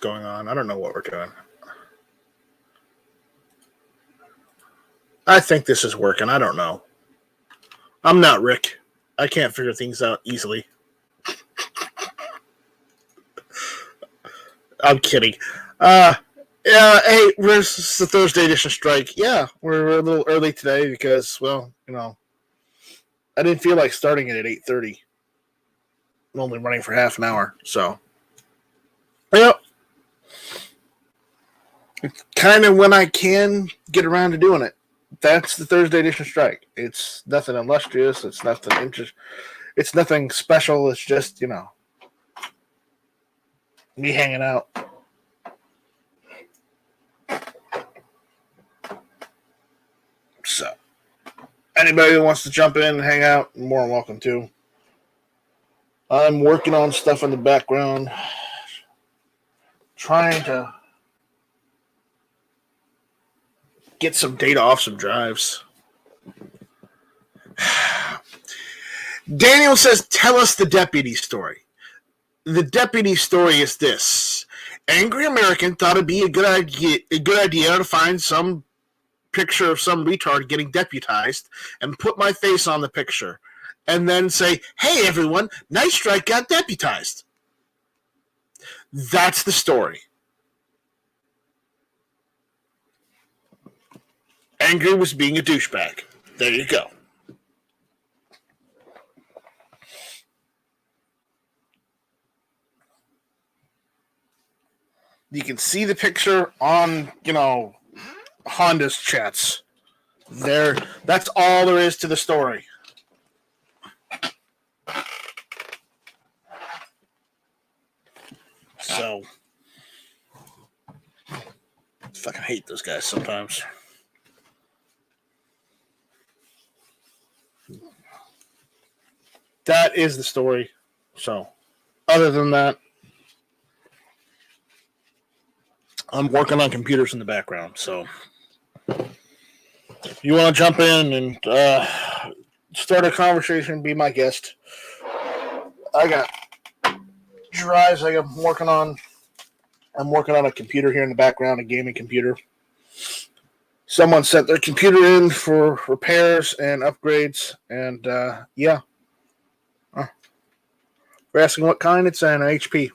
going on. I don't know what we're doing. I think this is working. I don't know. I'm not Rick. I can't figure things out easily. I'm kidding. Yeah, hey, where's the Thursday edition strike? Yeah, we're a little early today because, well, I didn't feel like starting it at 8:30. I'm only running for half an hour, so. Yep. It's kind of when I can get around to doing it. That's the Thursday edition strike. It's nothing illustrious. It's nothing It's nothing special. It's just, me hanging out. So, anybody that wants to jump in and hang out, more than welcome to. I'm working on stuff in the background, trying to get some data off some drives. Daniel says, tell us the deputy story. The deputy story is this. Angry American thought it'd be a good idea to find some picture of some retard getting deputized and put my face on the picture and then say, hey, everyone, Night Strike got deputized. That's the story. Angry was being a douchebag. There you go. You can see the picture on, Honda's chats. There, that's all there is to the story. So, I fucking hate those guys sometimes. That is the story. So, other than that, I'm working on computers in the background. So, if you want to jump in and start a conversation, be my guest. I got drives I'm working on. I'm working on a computer here in the background, a gaming computer. Someone sent their computer in for repairs and upgrades, and yeah. We're asking what kind. It's an HP.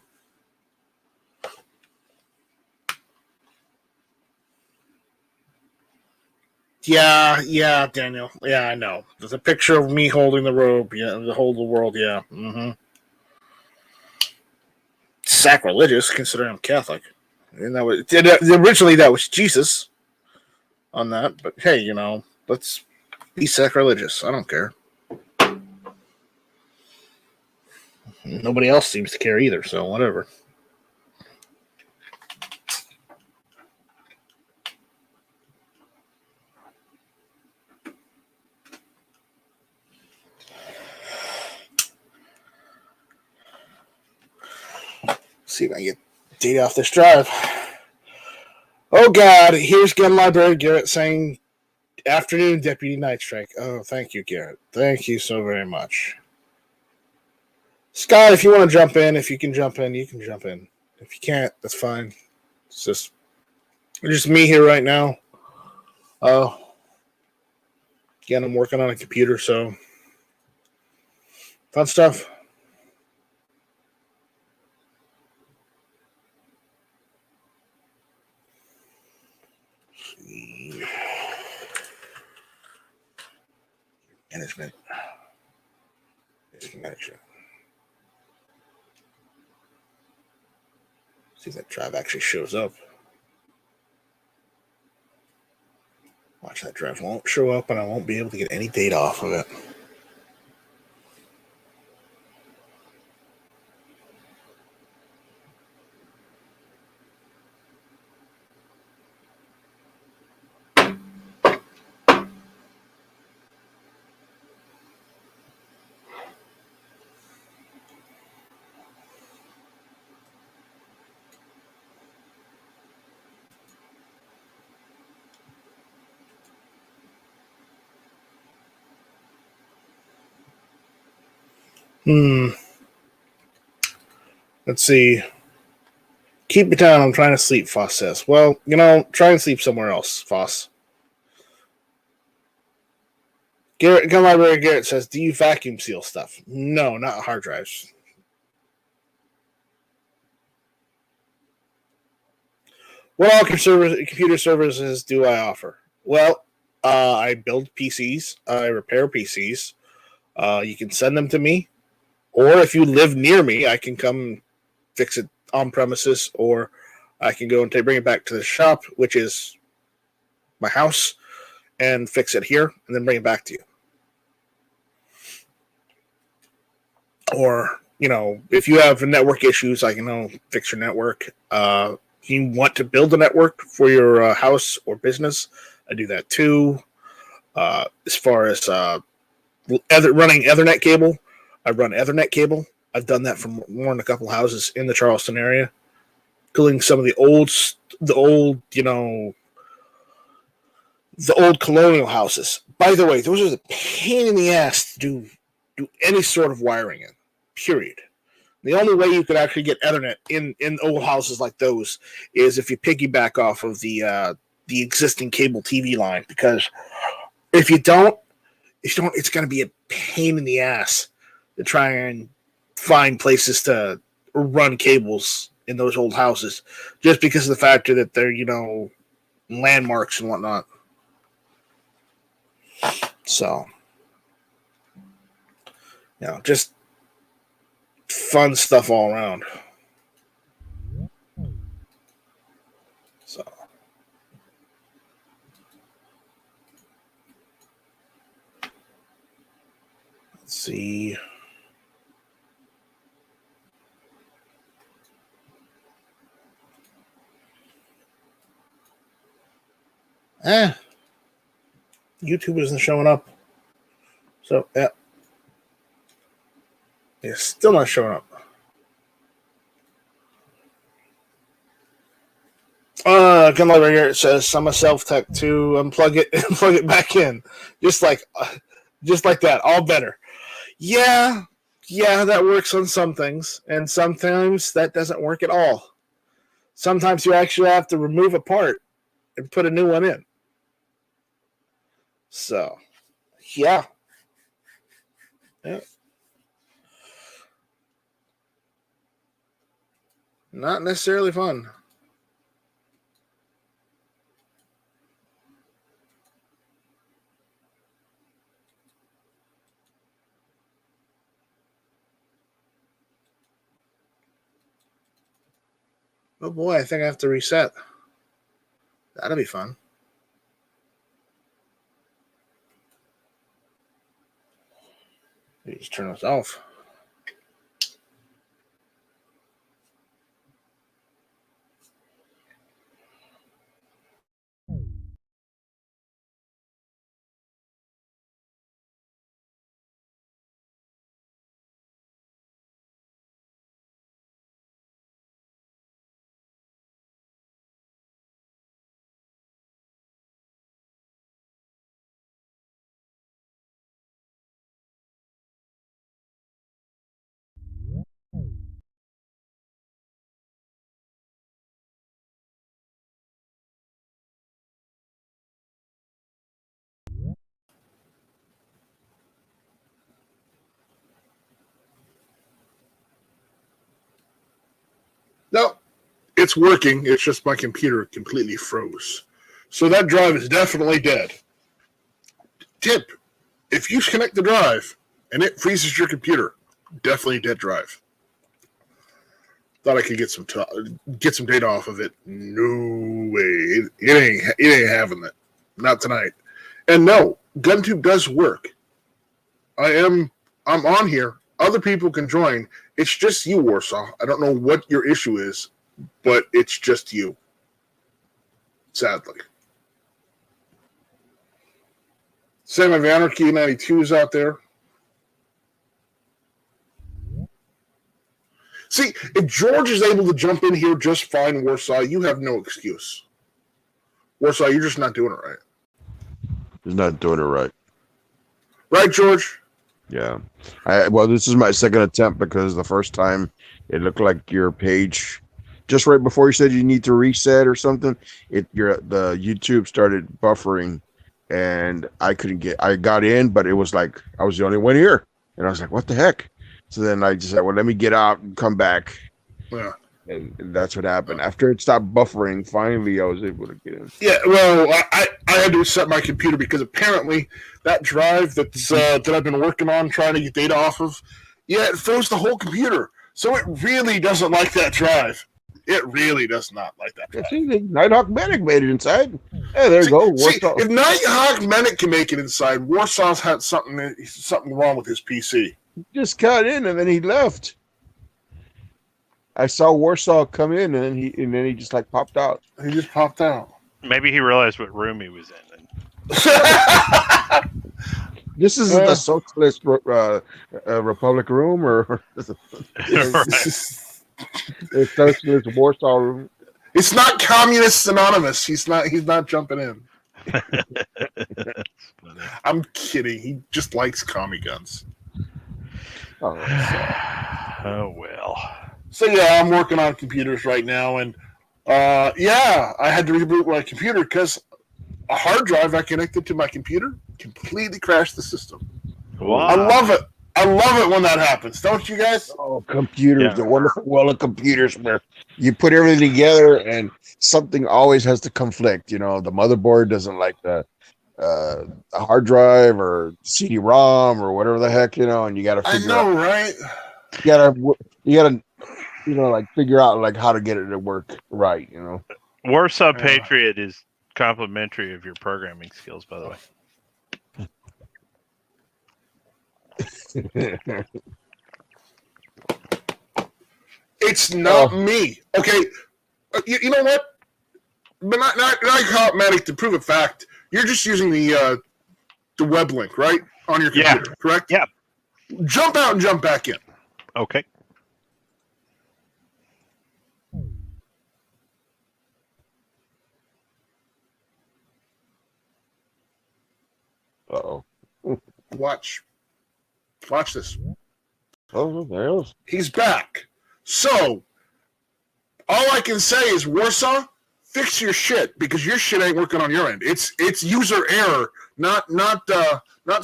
Yeah, Daniel. Yeah, I know. There's a picture of me holding the robe. Yeah, the whole of the world. Yeah. Mm-hmm. Sacrilegious, considering I'm Catholic. And that was originally that was Jesus on that, but hey, let's be sacrilegious. I don't care. Nobody else seems to care either, so whatever. See if I can get data off this drive. Oh God, here's Gun Library Garrett saying, afternoon, Deputy Night Strike. Oh, thank you, Garrett. Thank you so very much. Scott, if you want to jump in, if you can jump in, you can jump in. If you can't, that's fine. It's just me here right now. Again, I'm working on a computer, so fun stuff. Management. See if that drive actually shows up. Watch, that drive won't show up and I won't be able to get any data off of it. Let's see. Keep it down. I'm trying to sleep, Foss says. Well, try and sleep somewhere else, Foss. Gun Library Garrett says, do you vacuum seal stuff? No, not hard drives. What all computer services do I offer? Well, I build PCs. I repair PCs. You can send them to me. Or if you live near me, I can come fix it on premises, or I can go and bring it back to the shop, which is my house, and fix it here, and then bring it back to you. Or, if you have network issues, I can fix your network. If you want to build a network for your house or business, I do that too. As far as running Ethernet cable, I run Ethernet cable. I've done that for more than a couple houses in the Charleston area, including some of the old colonial houses. By the way, those are the pain in the ass to do any sort of wiring in, period. The only way you could actually get Ethernet in old houses like those is if you piggyback off of the existing cable TV line, because if you don't, it's going to be a pain in the ass to try and find places to run cables in those old houses, just because of the factor that they're, landmarks and whatnot. So, just fun stuff all around. So, let's see. YouTube isn't showing up. So, yeah. It's still not showing up. Gun Library here, it says, I'm a self-tech too. Unplug it and plug it back in. Just like that. All better. Yeah, that works on some things. And sometimes that doesn't work at all. Sometimes you actually have to remove a part and put a new one in. So, yeah. Not necessarily fun. Oh boy, I think I have to reset. That'll be fun. Just turn this off. No, it's working. It's just my computer completely froze. So that drive is definitely dead. Tip, if you connect the drive and it freezes your computer, definitely dead drive. Thought I could get some data off of it. No way. It ain't having that. Not tonight. And no, GunTube does work. I'm on here. Other people can join. It's just you, Warsaw. I don't know what your issue is, but it's just you. Sadly. Sam of Anarchy 92 is out there. See, if George is able to jump in here just fine, Warsaw, you have no excuse. Warsaw, you're just not doing it right. He's not doing it right. Right, George? Yeah. Well, this is my second attempt because the first time it looked like your page just right before you said you need to reset or something, the YouTube started buffering, and I got in, but it was like I was the only one here, and I was like, what the heck? So then I just said, well, let me get out and come back. Yeah. And that's what happened. After it stopped buffering, finally I was able to get in. Yeah, well, I had to reset my computer because apparently that drive that I've been working on trying to get data off of, it froze the whole computer. So it really doesn't like that drive. It really does not like that drive. See, Nighthawk Medic made it inside. Hey, there you go. See, if Nighthawk Medic can make it inside, Warsaw's had something wrong with his PC. He just got in and then he left. I saw Warsaw come in and then he just like popped out. He just popped out. Maybe he realized what room he was in. This is the Socialist Republic room, or the Socialist Warsaw room. It's not Communists Anonymous. He's not jumping in. I'm kidding. He just likes commie guns. Oh well. So yeah, I'm working on computers right now, and I had to reboot my computer because a hard drive I connected to my computer completely crashed the system. Wow. I love it. I love it when that happens, don't you guys? Oh, computers, the wonderful world of computers where you put everything together and something always has to conflict. You know, the motherboard doesn't like the hard drive or CD-ROM or whatever the heck, and you got to figure out. I know, right? You gotta like figure out like how to get it to work right, Warsaw Patriot is complimentary of your programming skills, by the way. It's not me. Okay, you know what? But not Medic to prove a fact. You're just using the web link, right, on your computer, correct? Yeah. Jump out and jump back in. Okay. Uh-oh. Watch this. Oh, there it is. He's back. So, all I can say is, Warsaw, fix your shit because your shit ain't working on your end. It's user error, not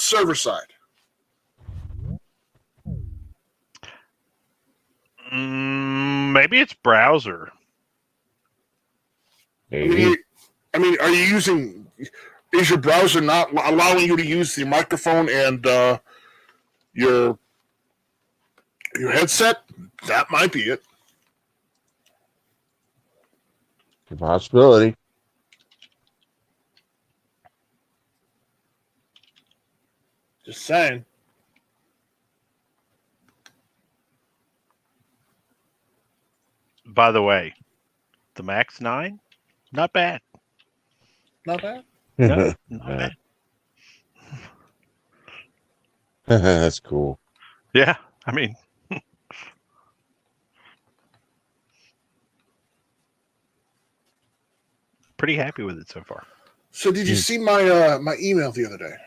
server side. Maybe it's browser. Maybe. I mean, are you using? Is your browser not allowing you to use the microphone and your headset? That might be it. A possibility. Just saying. By the way, the Max 9, not bad. Not bad. No, not bad. That's cool. Yeah, I mean, pretty happy with it so far. So, did you see my my email the other day?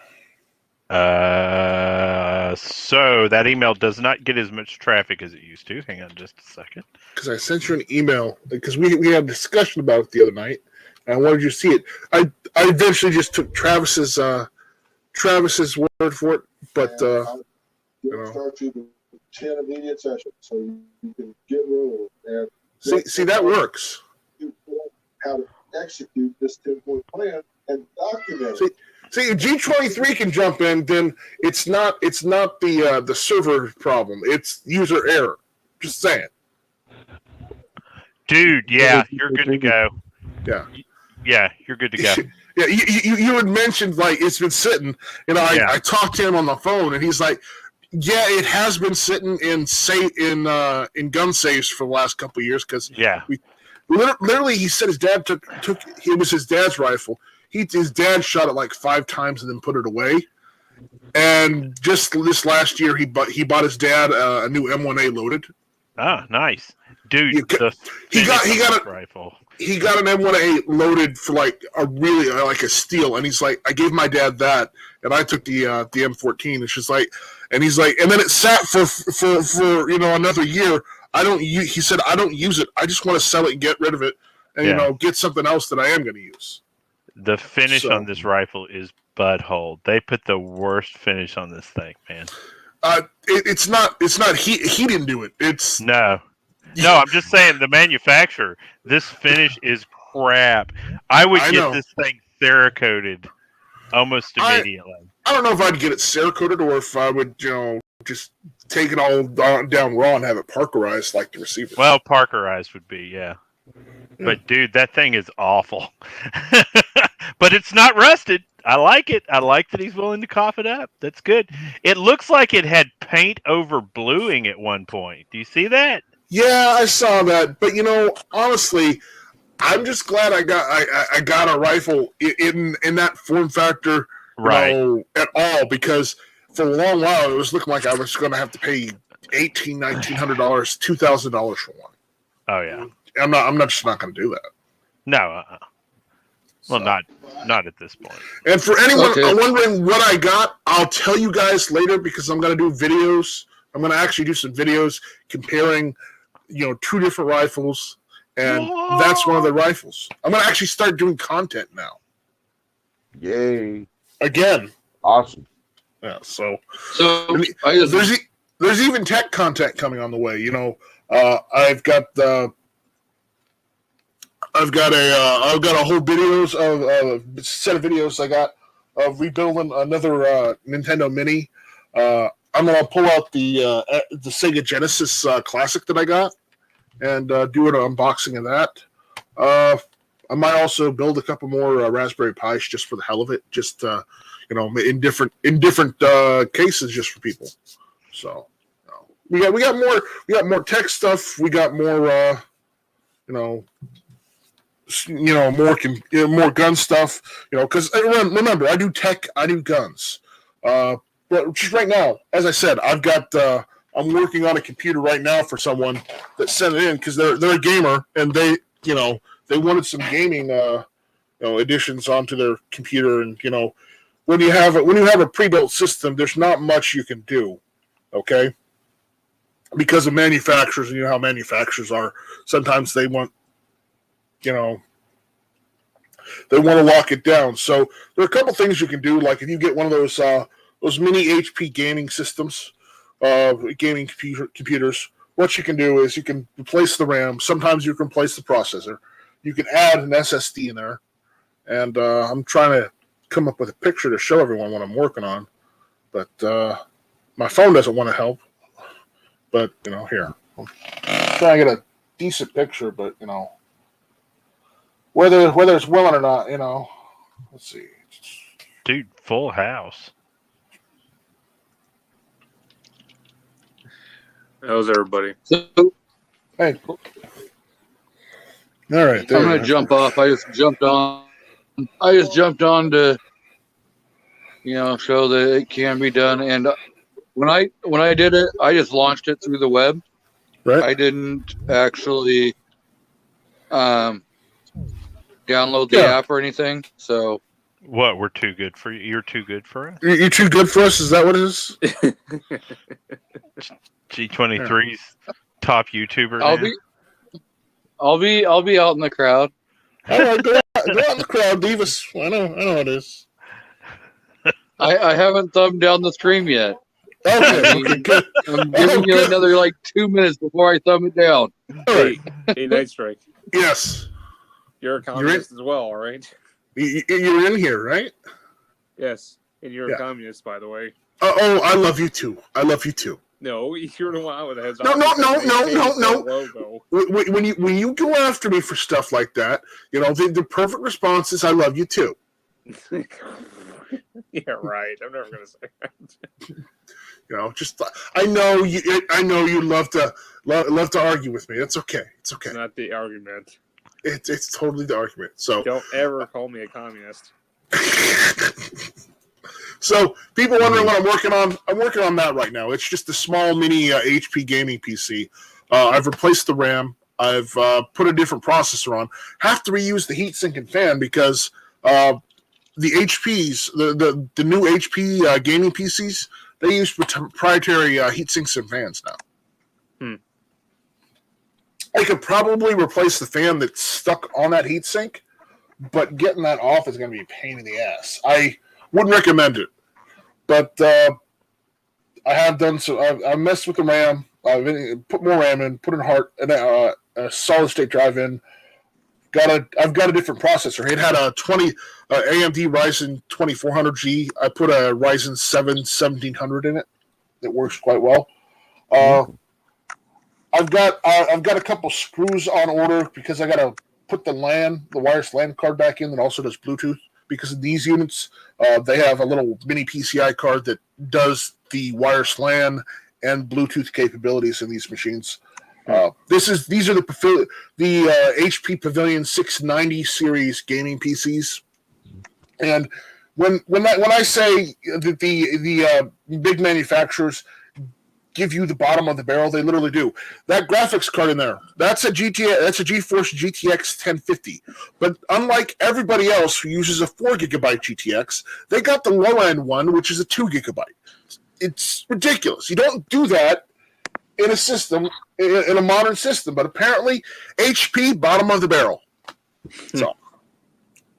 So that email does not get as much traffic as it used to. Hang on just a second. Because I sent you an email because we had a discussion about it the other night, and I wanted you to see it. I eventually just took Travis's word for it, but start you the 10 immediate sessions so you can get rolling. And see that works. You learn how to execute this 10-point plan and document it. See, if G23 can jump in, then it's not the server problem. It's user error. Just saying. Dude, yeah, you're good to go. Yeah. Yeah, you're good to go. Yeah, you had mentioned like it's been sitting. I talked to him on the phone, and he's like, "Yeah, it has been sitting in gun safes for the last couple of years because literally he said his dad took it was his dad's rifle. His dad shot it like 5 times and then put it away. And just this last year, he bought his dad a new M1A loaded. Ah, nice, dude. He got a rifle. He got an M1A loaded for like a really like a steal, and he's like, I gave my dad that, and I took the M14. It's just like, and he's like, and then it sat for another year. He said, I don't use it. I just want to sell it and get rid of it, and get something else that I am going to use. The finish on this rifle is butthole. They put the worst finish on this thing, man. It's not. He didn't do it. It's no. I'm just saying the manufacturer. This finish is crap. I would get this thing Cerakoted almost immediately. I don't know if I'd get it Cerakoted or if I would, just take it all down raw and have it Parkerized like the receiver. Well, Parkerized would be, yeah. But dude, that thing is awful. But it's not rusted. I like it. I like that he's willing to cough it up. That's good. It looks like it had paint over bluing at one point. Do you see that? Yeah, I saw that. But honestly, I'm just glad I got a rifle in that form factor, at all, because for a long while it was looking like I was going to have to pay $1,800, $1,900, $2,000 for one. Oh yeah, I'm not just not going to do that. No, well, not at this point. And for anyone wondering what I got, I'll tell you guys later because I'm going to do videos. I'm going to actually do some videos comparing, two different rifles. And that's one of the rifles. I'm going to actually start doing content now. Yay. Again. Awesome. Yeah, so there's even tech content coming on the way. I've got a whole videos of a set of videos I got of rebuilding another Nintendo Mini. I'm going to pull out the Sega Genesis Classic that I got and do an unboxing of that. I might also build a couple more Raspberry Pis just for the hell of it, just in different cases, just for people. So we got more tech stuff. We got more more gun stuff. Because remember, I do tech, I do guns. But just right now, as I said, I'm working on a computer right now for someone that sent it in because they're a gamer and they wanted some gaming additions onto their computer, and when you have a pre-built system, there's not much you can do, okay? Because of manufacturers, and how manufacturers are. Sometimes they want to lock it down. So there are a couple things you can do, like if you get one of those mini HP gaming systems. Gaming computers, what you can do is you can replace the RAM. Sometimes you can replace the processor. You can add an SSD in there. And I'm trying to come up with a picture to show everyone what I'm working on. But my phone doesn't want to help. But, here. I'm trying to get a decent picture, but, whether it's willing or not, let's see. Dude, full house. How's everybody? Hey. All right. I'm gonna jump off. I just jumped on to, show that it can be done. And when I did it, I just launched it through the web. Right. I didn't actually download the app or anything. So. What? We're too good for you? You're too good for us? You're too good for us? Is that what it is? G23's top YouTuber. I'll be out in the crowd. All right, go out in the crowd, Divas. I know it is. I haven't thumbed down the stream yet. Okay, good. I'm giving you another 2 minutes before I thumb it down. Hey, Night Strike. Yes. You're a communist as well, all right? You're in here, right? Yes, and you're a communist, by the way. Oh, I love you too. I love you too. No, you're the one that has. No. When you go after me for stuff like that, the perfect response is, "I love you too." Yeah, right. I'm never gonna say that. Just I know you love to argue with me. It's okay. It's okay. It's not the argument. It's totally the argument. So don't ever call me a communist. So people wondering what I'm working on that right now. It's just a small mini HP gaming PC. I've replaced the RAM. I've put a different processor on. Have to reuse the heatsink and fan because the HPs, the new HP gaming PCs, they use proprietary heat sinks and fans now. I could probably replace the fan that's stuck on that heatsink, but getting that off is going to be a pain in the ass. I wouldn't recommend it, but I have done so. I messed with the RAM. I've put more RAM in, put in a solid state drive in. I've got a different processor. It had a AMD Ryzen 2400G. I put a Ryzen 7 1700 in it. It works quite well. I've got a couple screws on order because I got to put the wireless LAN card back in that also does Bluetooth. Because of these units, they have a little mini PCI card that does the wireless LAN and Bluetooth capabilities in these machines. These are the HP Pavilion 690 series gaming PCs, and when I say that the big manufacturers give you the bottom of the barrel, they literally do. That graphics card in there, that's a GeForce GTX 1050. But unlike everybody else who uses a 4 gigabyte GTX, they got the low end one, which is a 2 gigabyte. It's ridiculous. You don't do that in a system, in a modern system, but apparently HP, bottom of the barrel. So,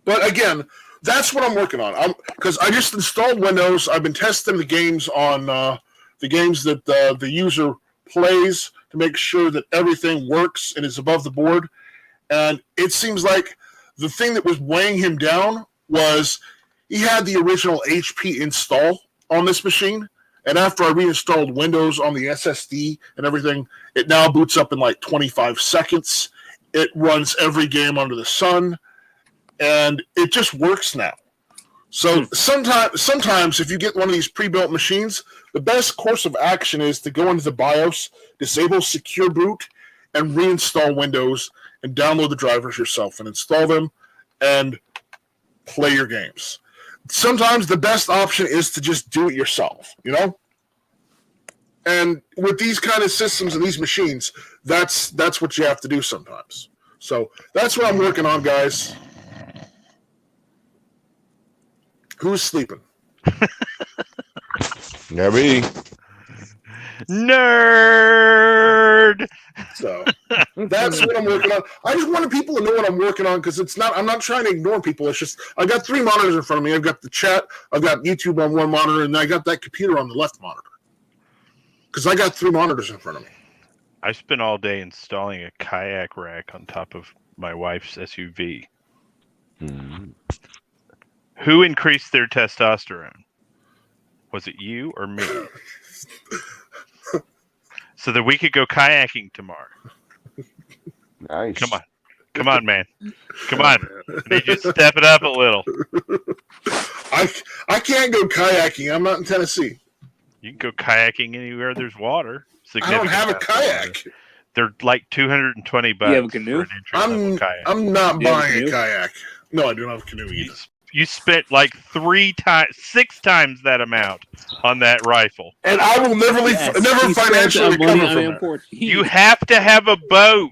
but again, that's what I'm working on. Because I just installed Windows. I've been testing the games on the games that the user plays to make sure that everything works and is above the board. And it seems like the thing that was weighing him down was he had the original HP install on this machine. And after I reinstalled Windows on the SSD and everything, it now boots up in like 25 seconds. It runs every game under the sun, and it just works now. So sometimes if you get one of these pre-built machines, the best course of action is to go into the BIOS, disable Secure Boot, and reinstall Windows and download the drivers yourself and install them and play your games. Sometimes the best option is to just do it yourself, you know? And with these kind of systems and these machines, that's what you have to do sometimes. So that's what I'm working on, guys. Who's sleeping? Yeah, me. Nerd. So that's what I'm working on. I just wanted people to know what I'm working on because I'm not trying to ignore people. It's just I got 3 monitors in front of me. I've got the chat, I've got YouTube on one monitor, and I got that computer on the left monitor. Because I got 3 monitors in front of me. I spent all day installing a kayak rack on top of my wife's SUV. Mm-hmm. Who increased their testosterone? Was it you or me? So that we could go kayaking tomorrow. Nice. Come on, man. Come on. I need you to step it up a little. I can't go kayaking. I'm not in Tennessee. You can go kayaking anywhere there's water. I don't have a kayak. They're like $220. You have a canoe? I'm not buying a kayak. No, I don't have a canoe either. You spent like 6 times that amount on that rifle. And I will never financially recover from it. You have to have a boat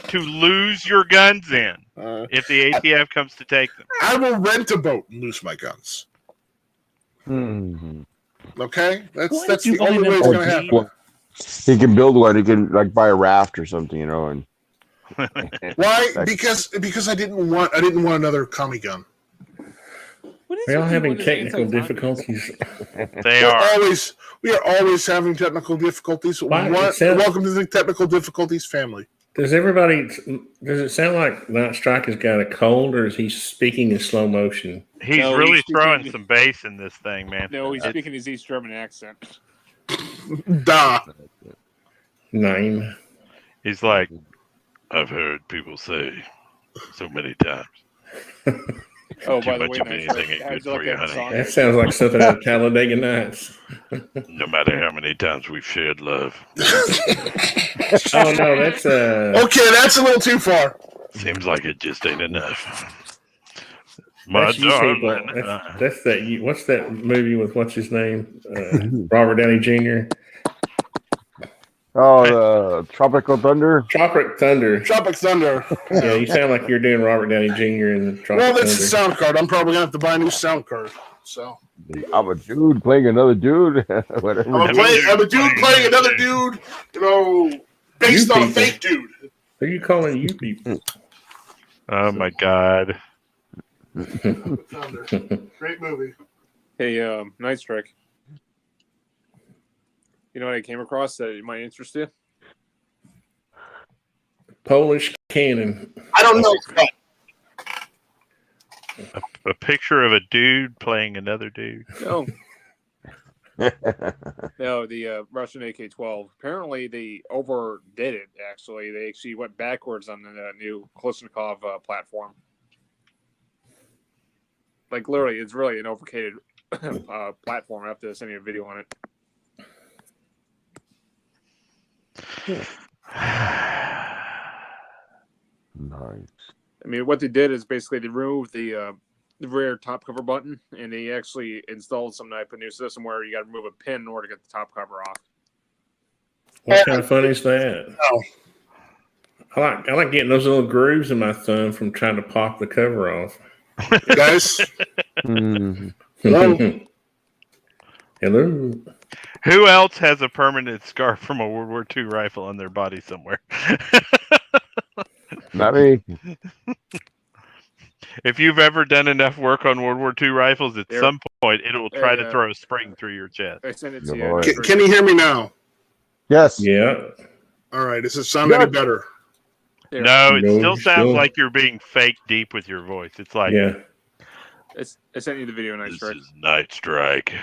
to lose your guns in if the ATF comes to take them. I will rent a boat and lose my guns. Mm-hmm. Okay? That's the only way it's going to happen. Well, he can build one. He can like buy a raft or something, you know. And why? Because I didn't want another commie gun. We're all having technical difficulties. They are. We are always having technical difficulties. Welcome to the technical difficulties family. Does it sound like Night Strike has got a cold, or is he speaking in slow motion? He's really throwing some bass in this thing, man. No, he's speaking his East German accent. Da. Name. He's like, I've heard people say so many times. Oh, Too by the much way, of anything ain't good for you, honey. That sounds like something out of Talladega Nights. No matter how many times we've shared love. Oh no, that's okay. That's a little too far. Seems like it just ain't enough. That's you people. That's that. What's that movie with what's his name? Robert Downey Jr. Oh, Tropical Thunder. Tropic Thunder. Tropic Thunder. Yeah, you sound like you're doing Robert Downey Jr. in Tropic Thunder. Well, that's the sound card. I'm probably gonna have to buy a new sound card. So I'm a dude playing another dude. Whatever. I'm a dude playing another dude. You know, based on a fake dude. Who you calling you people? Oh my God. Thunder. Great movie. Hey, Night Strike. You know what I came across that might interest you? Polish cannon. I don't know. A picture of a dude playing another dude. No. No, the Russian AK-12. Apparently, they overdid it. Actually, they actually went backwards on the new Kalashnikov platform. Like literally, it's really an overcated platform. I have to send you a video on it. Nice. I mean, what they did is basically they removed the rear top cover button, and they actually installed some type of new system where you got to remove a pin in order to get the top cover off. What kind of fun is that? Oh. I like getting those little grooves in my thumb from trying to pop the cover off. Guys, Mhm. hello. Hello. Who else has a permanent scar from a World War II rifle on their body somewhere? Not me. If you've ever done enough work on World War II rifles, at There- some point it will try Hey, to throw a spring through your chest. I sent it Good to you. Lord. Can you hear me now? Yes. Yeah. All right. Does it sound any better? There. No, it No, still sounds still- like you're being fake deep with your voice. It's like, Yeah. I sent you the video, Night this Strike. is Night Strike.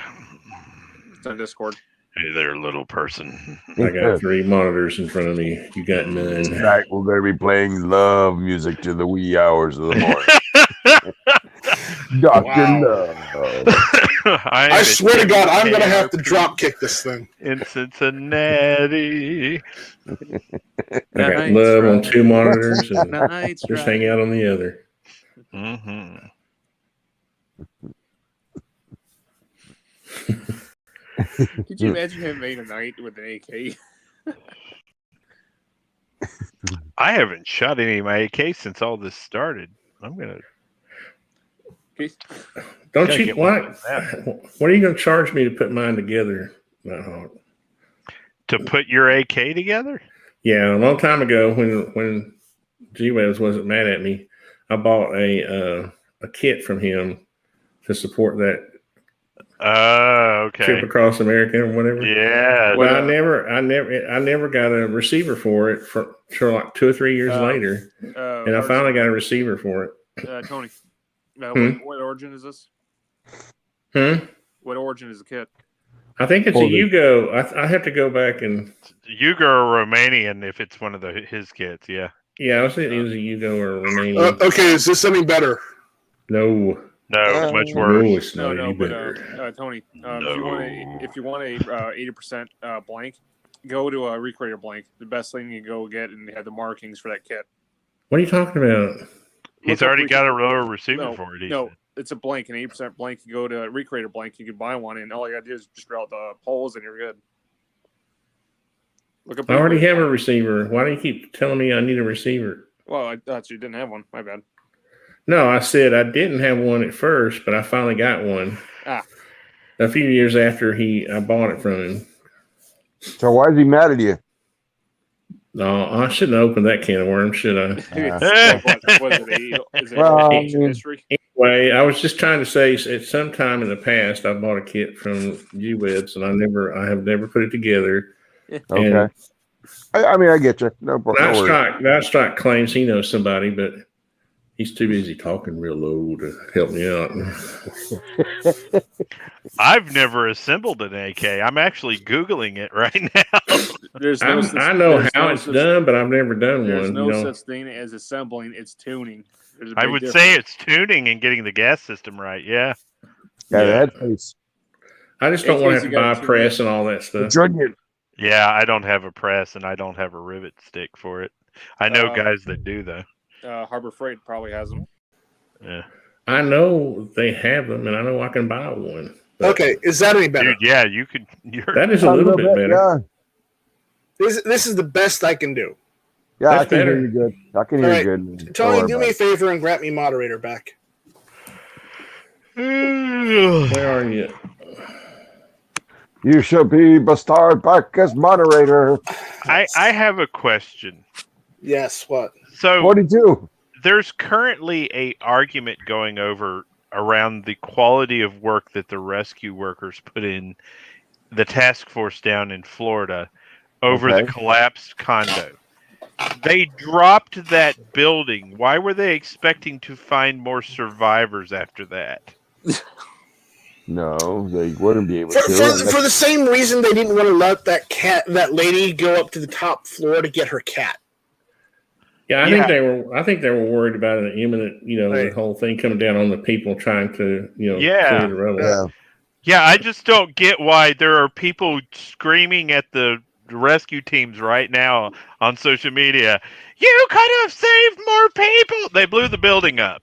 It's on Discord. Hey there, little person. I got 3 monitors in front of me. You got none. Tonight we're going to be playing love music to the wee hours of the morning. Dr. Wow. Love. I swear to God, I'm going to have to drop kick this thing. in Cincinnati. I got love on 2 monitors and Night just hang out on the other. Mm-hmm. Could you imagine him making a night with an AK? I haven't shot any of my AK since all this started. I'm gonna. Don't Gotta you get one what? of that. What are you going to charge me to put mine together? To put your AK together? Yeah, a long time ago when G-Webs wasn't mad at me, I bought a kit from him to support that Okay. trip across America or whatever. Yeah. Well, I never got a receiver for it for like 2 or 3 years later, and I finally got a receiver for it. Tony, Hmm? what origin is this? What origin is the kit? I think it's a Yugo. I have to go back and Yugo or Romanian if it's one of his kits. Yeah. I was thinking it was a Yugo or a Romanian. Okay, is this any better? No, No, much no, worse. it's not. No, You but better. Tony, if you want a 80% blank, go to a Recreator blank. The best thing you go get, and they have the markings for that kit. What are you talking about? He's already got a lower receiver for it. No, it's a blank, an 80% blank. You go to a Recreator blank, you can buy one, and all you got to do is just route the poles, and you're good. Look up. I already have a receiver. Why do you keep telling me I need a receiver? Well, I thought you didn't have one. My bad. No, I said I didn't have one at first, but I finally got one. A few years after I bought it from him. So why is he mad at you? No, I shouldn't have opened that can of worms, should I? Is it ancient history? Anyway, I was just trying to say at some time in the past I bought a kit from G-Webs and I have never put it together. Okay. I mean, I get you. No problem. Night Strike claims he knows somebody, but he's too busy talking real low to help me out. I've never assembled an AK. I'm actually Googling it right now. I know how it's done, but I've never done one. There's no such thing as assembling. It's tuning. I would say it's tuning and getting the gas system right. Yeah. Yeah. I just don't want to have to buy a press and all that stuff. Yeah, I don't have a press and I don't have a rivet stick for it. I know guys that do though. Harbor Freight probably has them. Yeah. I know they have them, and I know I can buy one. Okay, is that any better? Dude, yeah, you could. That is a little bit better. Yeah. This is the best I can do. Yeah, That's I can better. hear you good. I can hear you good. Tony, do me a favor and grant me moderator back. Where are you? You shall be bestowed back as moderator. I have a question. Yes, what? So 42. there's currently a argument going over around the quality of work that the rescue workers put in the task force down in Florida over the Okay. collapsed condo. They dropped that building. Why were they expecting to find more survivors after that? No, they wouldn't be able For, to. for the same reason they didn't want to let that lady go up to the top floor to get her cat. Yeah, I think they were worried about an imminent, Right. the whole thing coming down on the people trying to, Yeah. clear the rubble. Yeah. Yeah, I just don't get why there are people screaming at the rescue teams right now on social media. You could have saved more people. They blew the building up.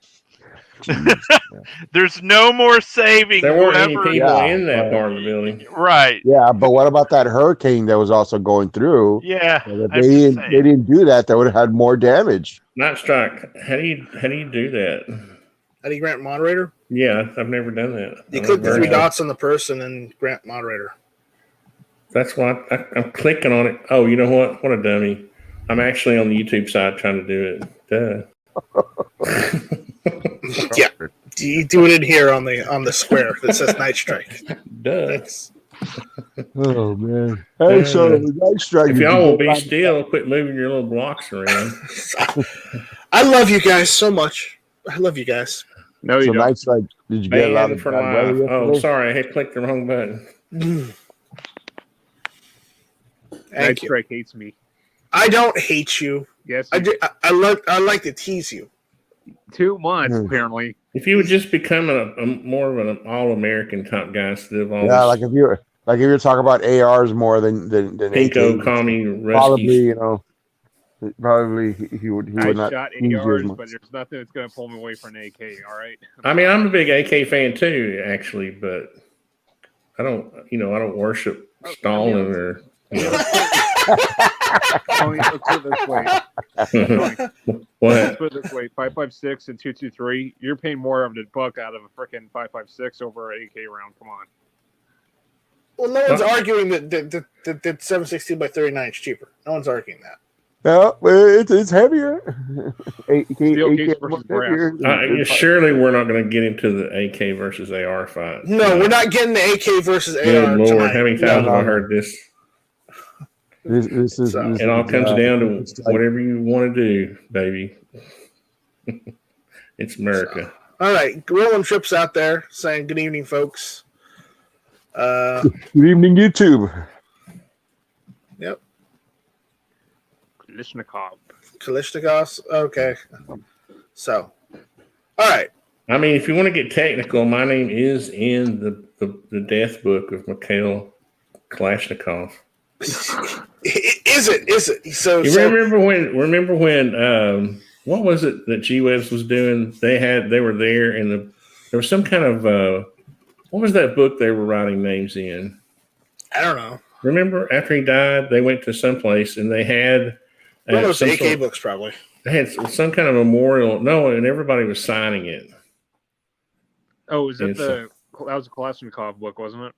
There's no more saving. There weren't any whoever- people Yeah, in that right. part of the building. Right. Yeah, but what about that hurricane that was also going through? Yeah. If I'm they just didn't, saying. they didn't do that, they would have had more damage. Not Strike. How do you do that? How do you grant moderator? Yeah, I've never done that. You I've click the never three heard of- dots on the person and grant moderator. That's why I'm clicking on it. Oh, you know what? What a dummy. I'm actually on the YouTube side trying to do it. Duh. Yeah. You do it in here on the square that says Night Strike. Duh. Thanks. Oh man! Hey, so Night Strike. If y'all will be still, quit moving your little blocks around. I love you guys so much. I love you guys. No, you So don't. Night Strike. Did you get a lot of For bad weather life. Oh, yesterday? sorry, I had clicked the wrong button. Thank Night you. Strike hates me. I don't hate you. Yes, I like to tease you. 2 months apparently. If you would just become a more of an all-American type guy instead of all Yeah, this like if you're talking about ARs more than pinko AKs, commie probably rescue. probably he would I not shot use you as ARs, much. but there's nothing that's going to pull me away from an AK. All right. I mean, I'm a big AK fan too, actually, but I don't worship Stalin or. Tony, let's put it this way. What? Let's put it this way: 5.56 and 2.23. You're paying more of the buck out of a freaking 5.56 over an AK round. Come on. Well, no one's arguing that 7.16 by 39 is cheaper. No one's arguing that. Yeah, well, it's heavier. Steel case versus brass. Surely we're not going to get into the AK versus AR fight. No, we're not getting the AK versus Good AR Lord, tonight. how many times have I heard this? This is It all comes down to whatever you want to do, baby. It's America. All right, Rolling Trips out there saying good evening, folks. Good evening, YouTube. Yep. Kalishnikovs. Okay. So, all right. I mean, if you want to get technical, my name is in the death book of Mikhail Kalashnikov. Is it? So Remember when what was it that G-Webs was doing? They were there and there was some kind of what was that book they were writing names in? I don't know. Remember after he died, they went to some place and they had One of those AK books, probably. They had some kind of memorial. No, and everybody was signing it. Oh, was that that was a Kalashnikov book, wasn't it?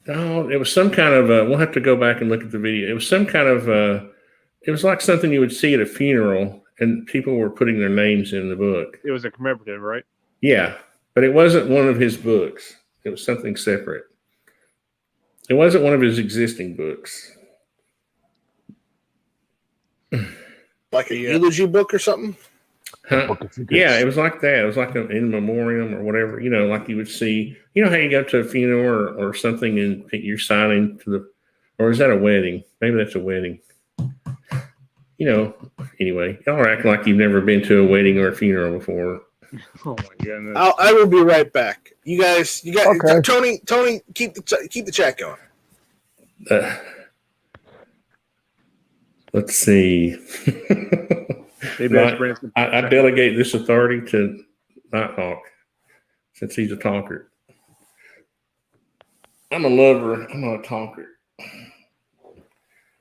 No, it was some kind of we'll have to go back and look at the video. It was some kind of it was like something you would see at a funeral and people were putting their names in the book. It was a commemorative, right? Yeah, but it wasn't one of his books. It was something separate. It wasn't one of his existing books. Like a eulogy book or something? Huh? Yeah, it was like that. It was like an in memoriam or whatever, like you would see. You know how you go to a funeral or something and you're signing to the, or is that a wedding? Maybe that's a wedding. Anyway, y'all are acting like you've never been to a wedding or a funeral before. Oh my goodness! I will be right back. You guys, Okay. Tony, keep the chat going. Let's see. Maybe I delegate this authority to Nighthawk since he's a talker. I'm a lover. I'm not a talker.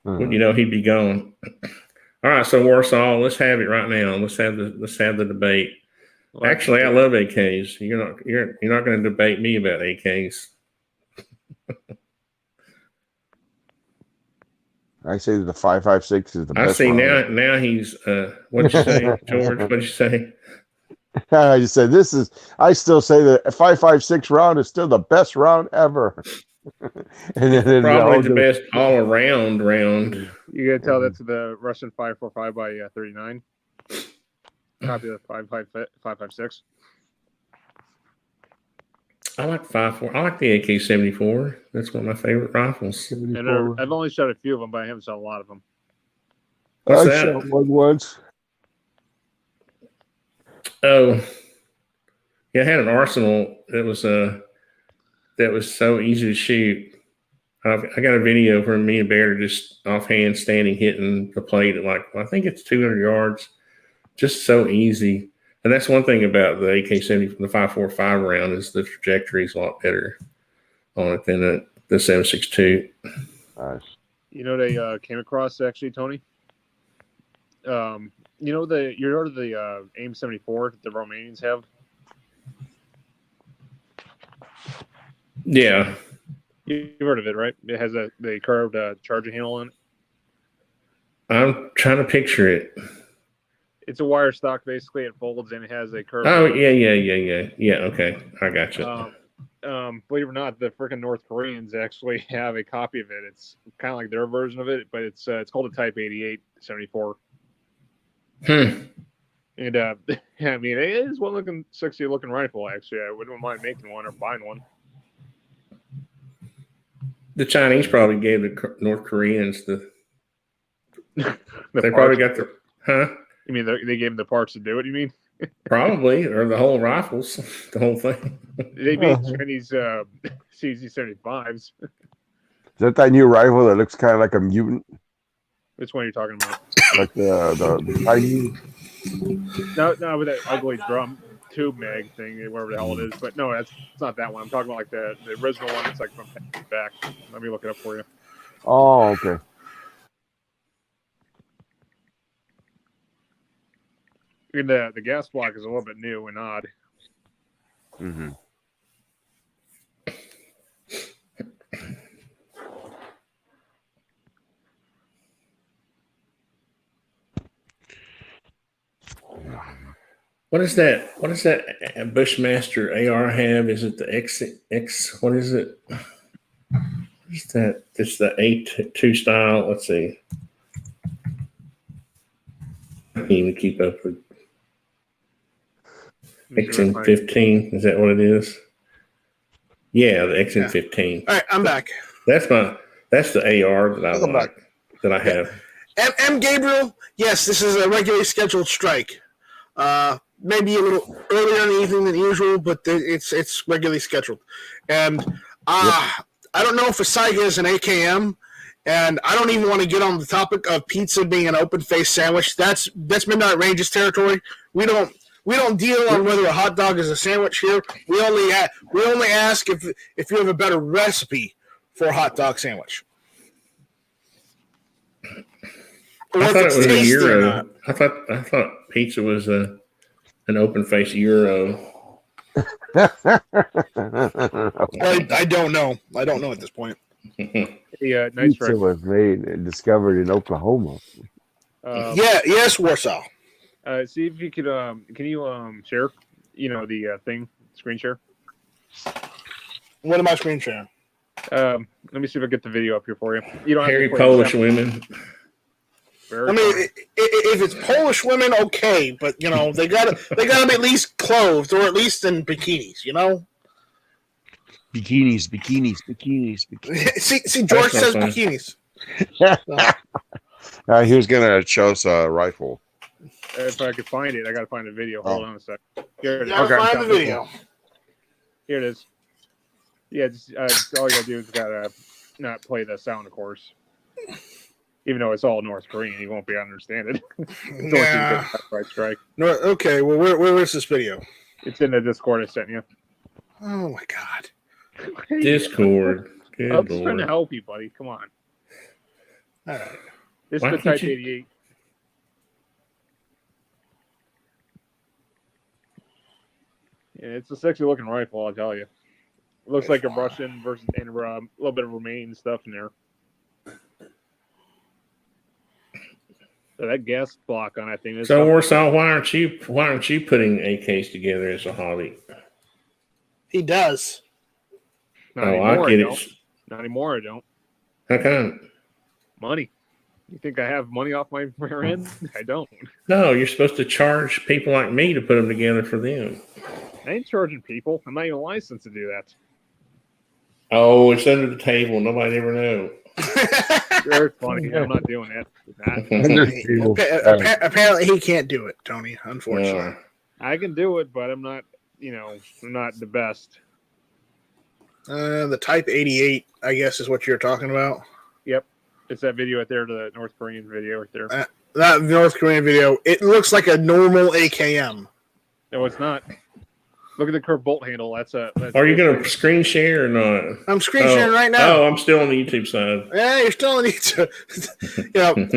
But he'd be gone. All right, so Warsaw, let's have it right now. Let's have the debate. Actually, I love AKs. You're not going to debate me about AKs. I say that the 5.56 is the I best. see round. now he's what'd you say, George? What'd you say? I just said this is. I still say that a 5.56 round is still the best round ever. And then Probably the best all around round. You gotta tell that's the Russian 5.45 by 39. Copy of the 5.56. I like 5.4. I like the AK-74. That's one of my favorite rifles. And I've only shot a few of them, but I haven't shot a lot of them. What's I that? shot one once. Oh, yeah, I had an Arsenal that was so easy to shoot. I got a video from me and Bear just offhand standing hitting the plate at like, I think it's 200 yards. Just so easy. And that's one thing about the AK-70 from the 5.45 round is the trajectory is a lot better on it than the 7.62. Nice. You know, they came across actually, Tony. You know you heard of the AIM 74 that the Romanians have? Yeah. You've heard of it, right? It has the curved charging handle on it. I'm trying to picture it. It's a wire stock, basically. It folds and it has a curved. Oh, yeah. Okay, I got you. Believe it or not, the freaking North Koreans actually have a copy of it. It's kind of like their version of it, but it's called a Type 88 74. And I mean, it is one looking sexy looking rifle. Actually, I wouldn't mind making one or buying one. The Chinese probably gave the North Koreans they Parts. probably got the You mean they gave them the parts to do it? You mean? Probably, or the whole rifles, the whole thing. They made Chinese CZ75s. Is that new rifle that looks kind of like a mutant? Which one are you talking about? Like the Chinese? No, with that ugly drum tube mag thing, whatever the hell it is. But no, it's not that one. I'm talking about like the original one. It's like from back. Let me look it up for you. Oh, okay. And the gas block is a little bit new and odd. Mm-hmm. What is that? What is that Bushmaster AR have? Is it the X? What is it? What is that? It's the A2 style. Let's see. I can't even keep up with XM15. Is that what it is? Yeah, the XM15. All right, I'm back. That's the AR that I Welcome like. back. That I have. M. Gabriel, yes, this is a regularly scheduled strike. Maybe a little earlier in the evening than usual, but it's regularly scheduled. And I don't know if a STRYKE is an AKM, and I don't even want to get on the topic of pizza being an open-faced sandwich. That's Midnight Range's territory. We don't deal on whether a hot dog is a sandwich here. We only ask if you have a better recipe for a hot dog sandwich. I thought it was a Euro. I thought pizza was an open face Euro. I don't know. I don't know at this point. Yeah, nice Pizza was made and discovered in Oklahoma. Yes, Warsaw. See if you could. Can you share? You know the thing, screen share. What am I screen sharing? Let me see if I get the video up here for you. You don't Hairy have to Polish women. I mean, if it's Polish women, okay, but you know they gotta be at least clothed or at least in bikinis, you know. Bikinis. See, George says bikinis. He was gonna show us a rifle. If I could find it, I gotta find the video. Hold on a sec. Here it is. Find the video. Here it is. Yeah, just all you gotta do is gotta not play the sound, of course. Even though it's all North Korean, you won't be able to understand it. Yeah. Right, STRYKE. No, okay, well, where is this video? It's in the Discord I sent you. Oh my God. Discord. Good I'm just trying to Lord. help you, buddy. Come on. All right. This Why is the can't Type you- 88. Yeah, it's a sexy looking rifle, I'll tell you. It looks like a Russian versus and a little bit of Romanian stuff in there. That gas block on that thing is So Warsaw, why aren't you putting AKs together as a hobby? He does. not Oh, anymore, I get don't. it. Not anymore, I don't. How come? Money. You think I have money off my rear end? I don't. No, you're supposed to charge people like me to put them together for them. I ain't charging people. I'm not even licensed to do that. Oh, it's under the table. Nobody ever know. Very funny. I'm not doing that. Apparently, he can't do it, Tony. Unfortunately, No. I can do it, but I'm not. I'm not the best. The Type 88, I guess, is what you're talking about. Yep, it's that video right there, the North Korean video right there. That North Korean video, it looks like a normal AKM. No, it's not. Look at the curved bolt handle. That's Are you going to screen share or not? I'm screen sharing right now. Oh, I'm still on the YouTube side. Yeah, you're still on YouTube.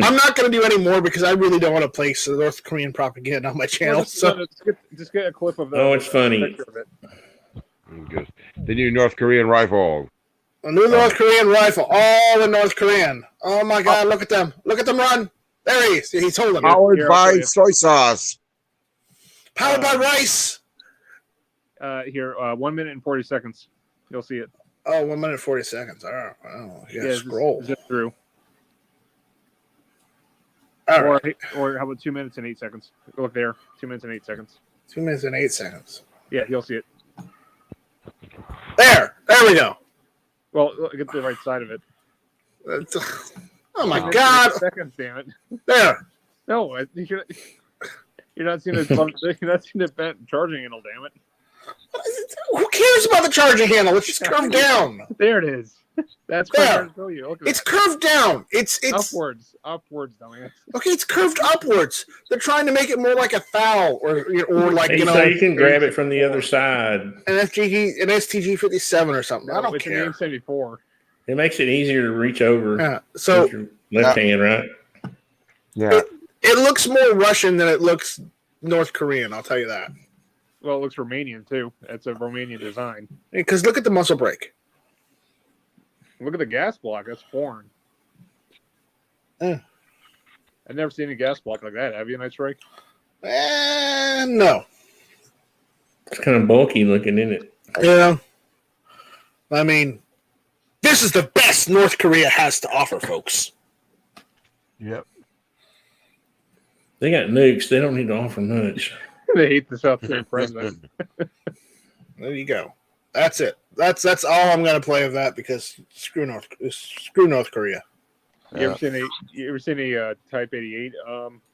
I'm not going to do any more because I really don't want to place the North Korean propaganda on my channel. Just get a clip of that. Oh, it's funny. Good. The new North Korean rifle. A new North Korean rifle. All the North Korean. Oh my God! Look at them! Look at them run! There he is. He's holding it. Powered by soy sauce. Powered by rice. Here, 1 minute and 40 seconds. You'll see it. Oh, 1 minute 40 seconds. Oh, yeah. Scroll. Zip through. All right. Or how about 2 minutes and 8 seconds? Look there. 2 minutes and 8 seconds. 2 minutes and 8 seconds. Yeah, you'll see it. There we go. Well, get the right side of it. Oh my God! Seconds, damn it. There. No, you're not seeing it. You're not seeing it bent charging handle. Damn it. Who cares about the charging handle? It's just curved down. There it is. That's what I'm trying to show you. Look at it's curved down. It's upwards, dumbass. Okay, it's curved upwards. They're trying to make it more like a thal, or like so you can grab it from the other side. An STG 57 or something. I don't it's care. An M74. It makes it easier to reach over. Yeah. So with your left hand, right? Yeah. It looks more Russian than it looks North Korean. I'll tell you that. Well, it looks Romanian too. It's a Romanian design. Because look at the muzzle brake. Look at the gas block. That's foreign. I've never seen a gas block like that. Have you, STRYKE? No. It's kind of bulky looking, isn't it? Yeah. I mean, this is the best North Korea has to offer, folks. Yep. They got nukes. They don't need to offer much. They hate the South Korean president. There you go. That's it. That's all I'm gonna play of that because screw North Korea. You ever seen a Type 88,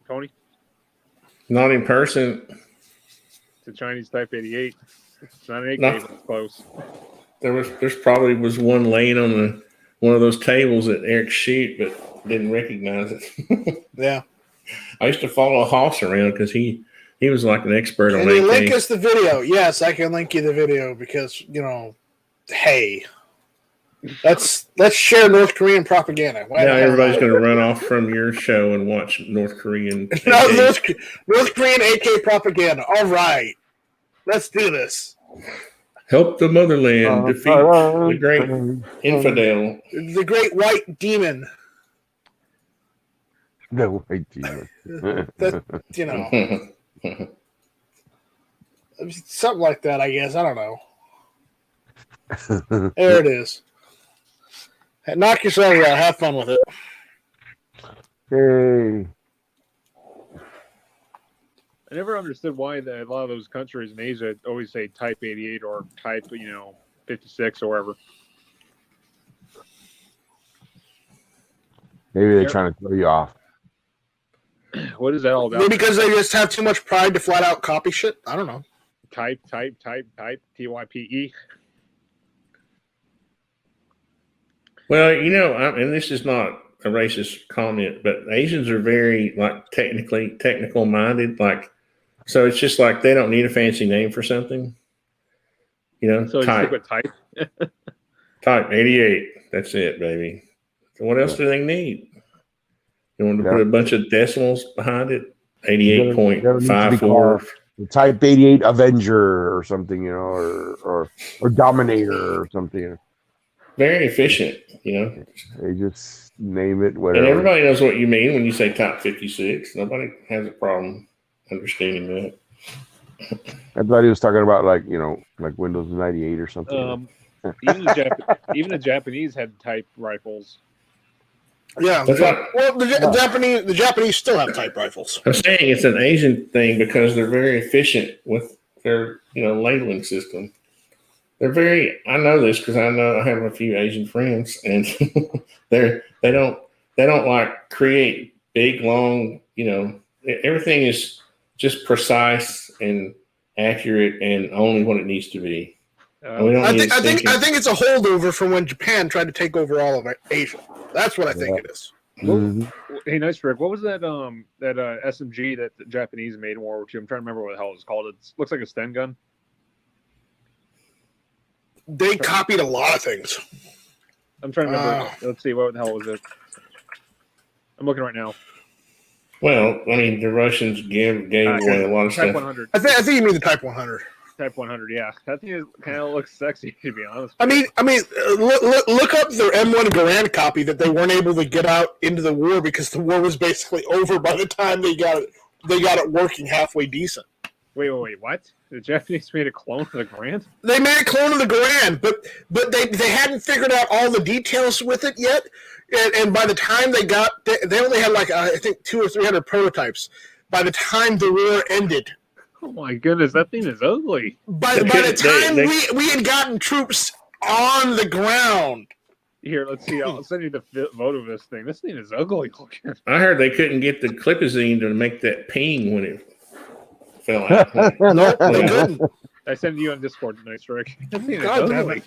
Tony? Not in person. It's a Chinese Type 88. It's not an AK, but it's close. There's probably was one laying on one of those tables at Eric's shoot, but didn't recognize it. Yeah. I used to follow Hoss around because he was like an expert on Can you AK. link us the video? Yes, I can link you the video because hey, let's share North Korean propaganda. Now everybody's going to run off from your show and watch North Korean. North Korean AK propaganda. All right, let's do this. Help the motherland defeat the great infidel. The great white demon. The white demon. Something like that, I guess. I don't know. There it is. Knock yourself out. Have fun with it. Hey. I never understood why a lot of those countries in Asia always say Type 88 or Type, 56 or whatever. Maybe they're trying to throw you off. What is that all about? Maybe because they just have too much pride to flat out copy shit. I don't know. Type, TYPE. Well, and this is not a racist comment, but Asians are very technical minded. So it's just like they don't need a fancy name for something. So type. You stick with type. Type 88. That's it, baby. So what else do they need? You want to put a bunch of decimals behind it? 88.54. The Type 88 Avenger or something, or Dominator or something. very efficient. They just name it And whatever. everybody knows what you mean when you say top 56. Nobody has a problem understanding that. I thought he was talking about like Windows 98 or something. Even the Japanese had type rifles. Yeah. That's Well, the Japanese still have type rifles. I'm saying it's an Asian thing because they're very efficient with their labeling system. They're very. I know this because I have a few Asian friends, and they don't like create big long. Everything is just precise and accurate and only what it needs to be. I think it's a holdover from when Japan tried to take over all of Asia. That's what I think it is. Mhm. Hey, nice, Rick. What was that SMG that the Japanese made in World War II? I'm trying to remember what the hell it was called. It looks like a Sten gun. They copied a lot of things. I'm trying to remember. Let's see, what the hell was it? I'm looking right now. Well, I mean, the Russians gave away a lot of Type stuff. 100. I think you mean the Type 100. Type 100, yeah. That thing kind of looks sexy, to be honest. I mean, look up their M1 Garand copy that they weren't able to get out into the war because the war was basically over by the time they got it working halfway decent. Wait, what? The Japanese made a clone of the Garand? They made a clone of the Garand, but they hadn't figured out all the details with it yet. And by the time they only had I think 200 or 300 prototypes. By the time the war ended. Oh my goodness, that thing is ugly. By the time we had gotten troops on the ground. Here, let's see. I'll send you the photo of this thing. This thing is ugly looking. I heard they couldn't get the clipazine to make that ping when it fell out. No, they couldn't. I sent you on Discord tonight, Rick. That thing is God damn ugly. it.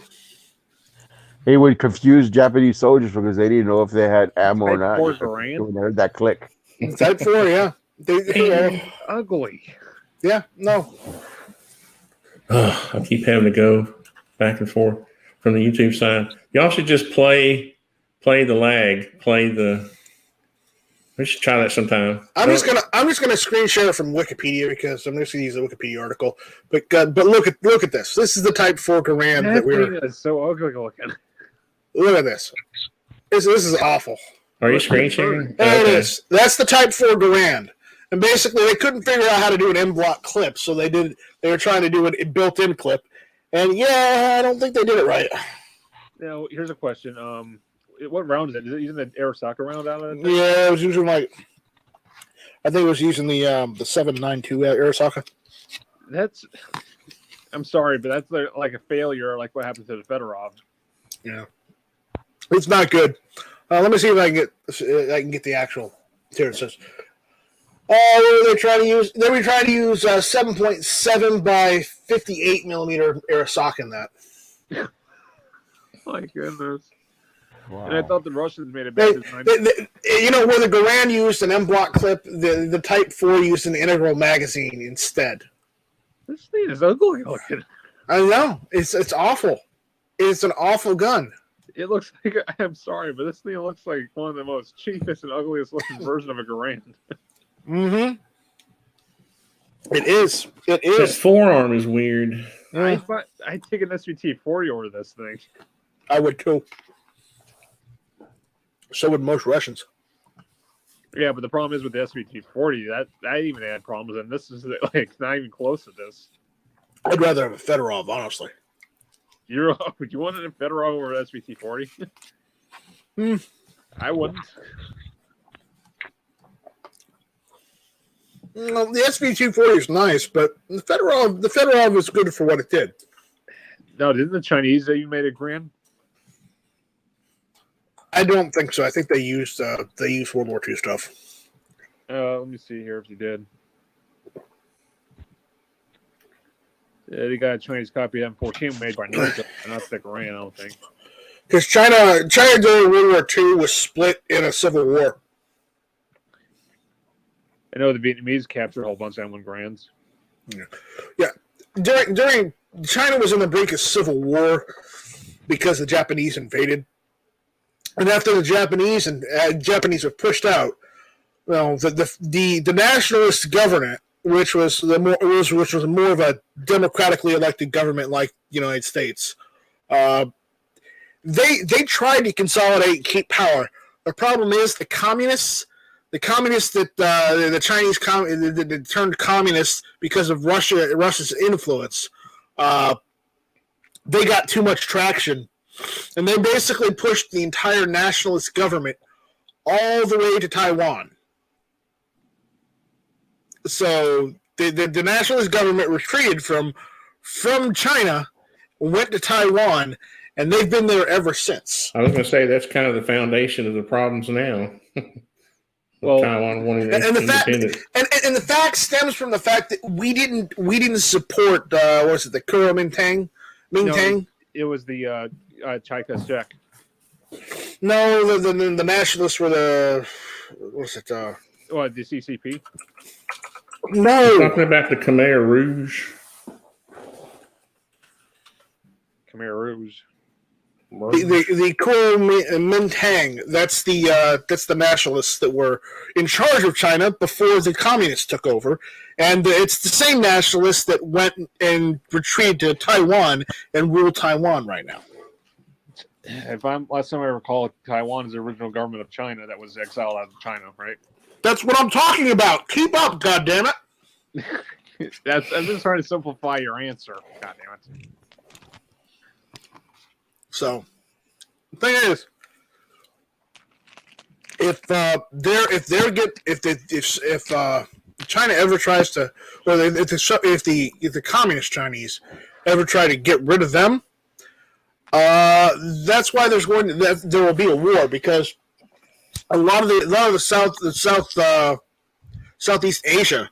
He would confuse Japanese soldiers because they didn't know if they had ammo or not. Type 4 Garand? When they heard that click. Type 4, yeah. Ugly. Yeah, no. I keep having to go back and forth from the YouTube side. Y'all should just play the lag, we should try that sometime. I'm just gonna screen share it from Wikipedia because I'm just gonna use the Wikipedia article. But look at this. This is the Type 4 Garand that thing is so ugly looking. Look at this. This is awful. Are you screen sharing? There it is. That's the Type 4 Garand. And basically, they couldn't figure out how to do an M-block clip, so they were trying to do a built-in clip. And yeah, I don't think they did it right. Now, here's a question. What round is it? Is it using the Arisaka round out of it? Yeah, it was using I think it was using the 7.92 Arisaka. I'm sorry, but that's like a failure, like what happened to the Fedorov. Yeah, it's not good. Let me see if I can get the actual. Here it says. What were they trying to use? They were trying to use 7.7 by 58 millimeter Arisaka in that. My goodness. Wow. And I thought the Russians made a bad design. Where the Garand used an M-block clip, the Type 4 used an integral magazine instead. This thing is ugly looking. I know. It's awful. It's an awful gun. It looks like, I'm sorry, but this thing looks like one of the most cheapest and ugliest looking version of a Garand. Mm-hmm. It is. It That is. forearm is weird. I'd take an SVT-40 over this thing. I would too. So would most Russians. Yeah, but the problem is with the SVT-40, that even had problems, and this is like not even close to this. I'd rather have a Fedorov, honestly. Would you want a Fedorov over an SVT-40? I wouldn't. Well, the SVT-40 is nice, but the Fedorov was good for what it did. No, didn't the Chinese that you made a Garand? I don't think so. I think they used World War II stuff. Let me see here if you did. Yeah, they got a Chinese copy of M14 made by North, not the Garand, I don't think. Because China during World War II was split in a civil war. I know the Vietnamese captured a whole bunch of M1 Grands. Yeah. During China was on the brink of civil war because the Japanese invaded. And after the Japanese were pushed out, well, the nationalist government, which was more of a democratically elected government like the United States, they tried to consolidate and keep power. The problem is the communists that the Chinese that turned communist because of Russia's influence. They got too much traction, and they basically pushed the entire nationalist government all the way to Taiwan. So the nationalist government retreated from China, went to Taiwan, and they've been there ever since. I was going to say that's kind of the foundation of the problems now. Well, Taiwan wanting And the independence. and the fact stems from the fact that we didn't support what was it, the Kuomintang? Mingtang? it was the Chiang Kai-shek. No, the nationalists were the what's it? What, the CCP? No, Talking about the Khmer Rouge. Khmer Rouge. the Kuomintang. That's the nationalists that were in charge of China before the communists took over, and it's the same nationalists that went and retreated to Taiwan and rule Taiwan right now. Last time I recall, Taiwan is the original government of China that was exiled out of China, right? That's what I'm talking about. Keep up, goddammit. I'm just trying to simplify your answer. God damn it. So the thing is, if China ever tries to, or if the communist Chinese ever try to get rid of them, that's why there will be a war, because a lot of the Southeast Asia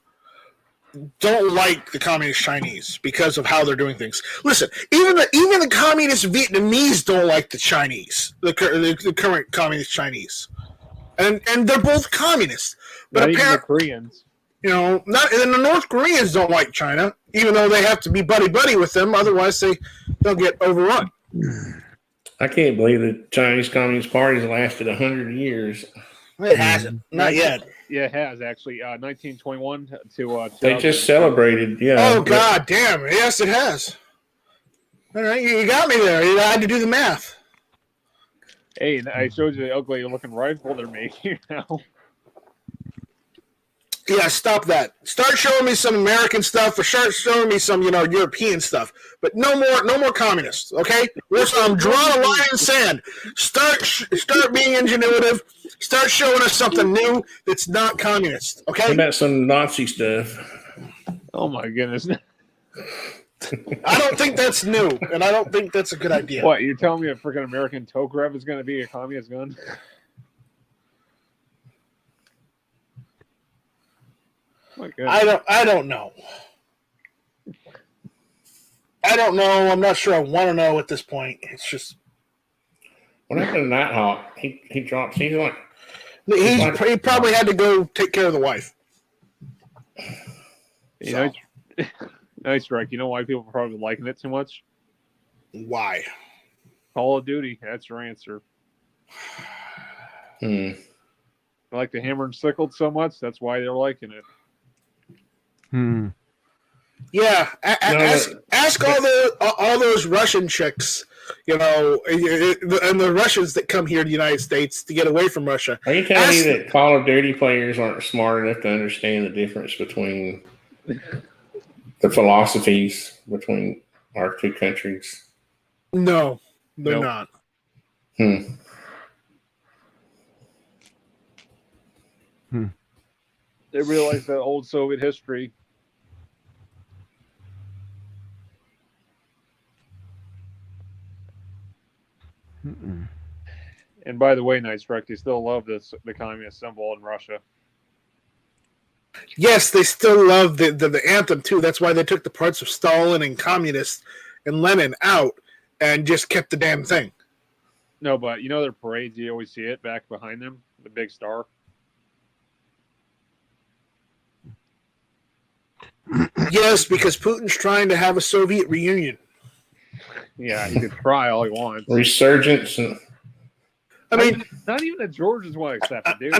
don't like the communist Chinese because of how they're doing things. Listen, even the communist Vietnamese don't like the Chinese, the current communist Chinese, and they're both communists. But not even the Koreans. and the North Koreans don't like China, even though they have to be buddy with them, otherwise they'll get overrun. I can't believe the Chinese Communist Party has lasted 100 years. It hasn't, not yet. Yeah, it has actually. 1921 to. They just celebrated. Yeah. Oh God damn! Yes, it has. All right, you got me there. I had to do the math. Hey, I showed you the ugly looking rifle they're making now. Yeah, stop that. Start showing me some American stuff, or start showing me some, European stuff. But no more communists. Okay, I'm drawing a line in the sand. Start being ingenuitive. Start showing us something new that's not communist. Okay. What about some Nazi stuff? Oh my goodness! I don't think that's new, and I don't think that's a good idea. What, you're telling me a freaking American Tokarev is going to be a communist gun? My goodness. I don't know. I don't know. I'm not sure I want to know at this point. It's just. What happened to Nighthawk? He dropped. He's like. He probably had to go take care of the wife. Nice strike. You know why people are probably liking it too much? Why? Call of Duty. That's your answer. I like the hammer and sickle so much. That's why they're liking it. Yeah, ask all those Russian chicks, and the Russians that come here to the United States to get away from Russia. Are you telling me that Call of Duty players aren't smart enough to understand the difference between the philosophies between our two countries? No, they're not. They realize that old Soviet history. And by the way, Night Strike, they still love the communist symbol in Russia. Yes, they still love the anthem too. That's why they took the parts of Stalin and communists and Lenin out and just kept the damn thing. No, but their parades, you always see it back behind them, the big star. Yes, because Putin's trying to have a Soviet reunion. Yeah, he can try all he wants. Resurgence. I mean, not even the Georgians want to accept it, dude.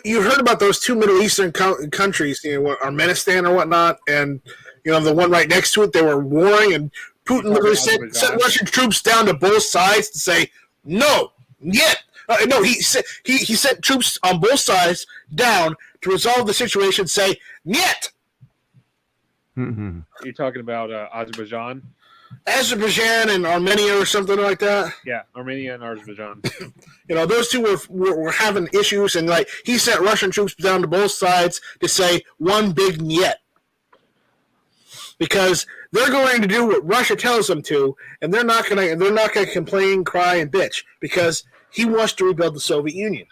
You heard about those two Middle Eastern countries, Armenistan or whatnot, and the one right next to it. They were warring, and Putin literally sent Russian troops down to both sides to say no, yet. No, he sent troops on both sides down to resolve the situation. Say yet. Mm-hmm. You're talking about Azerbaijan? Azerbaijan and Armenia or something like that. Yeah, Armenia and Azerbaijan. Those two were having issues, and like he sent Russian troops down to both sides to say one big niet, because they're going to do what Russia tells them to, and they're not going to complain, cry, and bitch because he wants to rebuild the Soviet Union.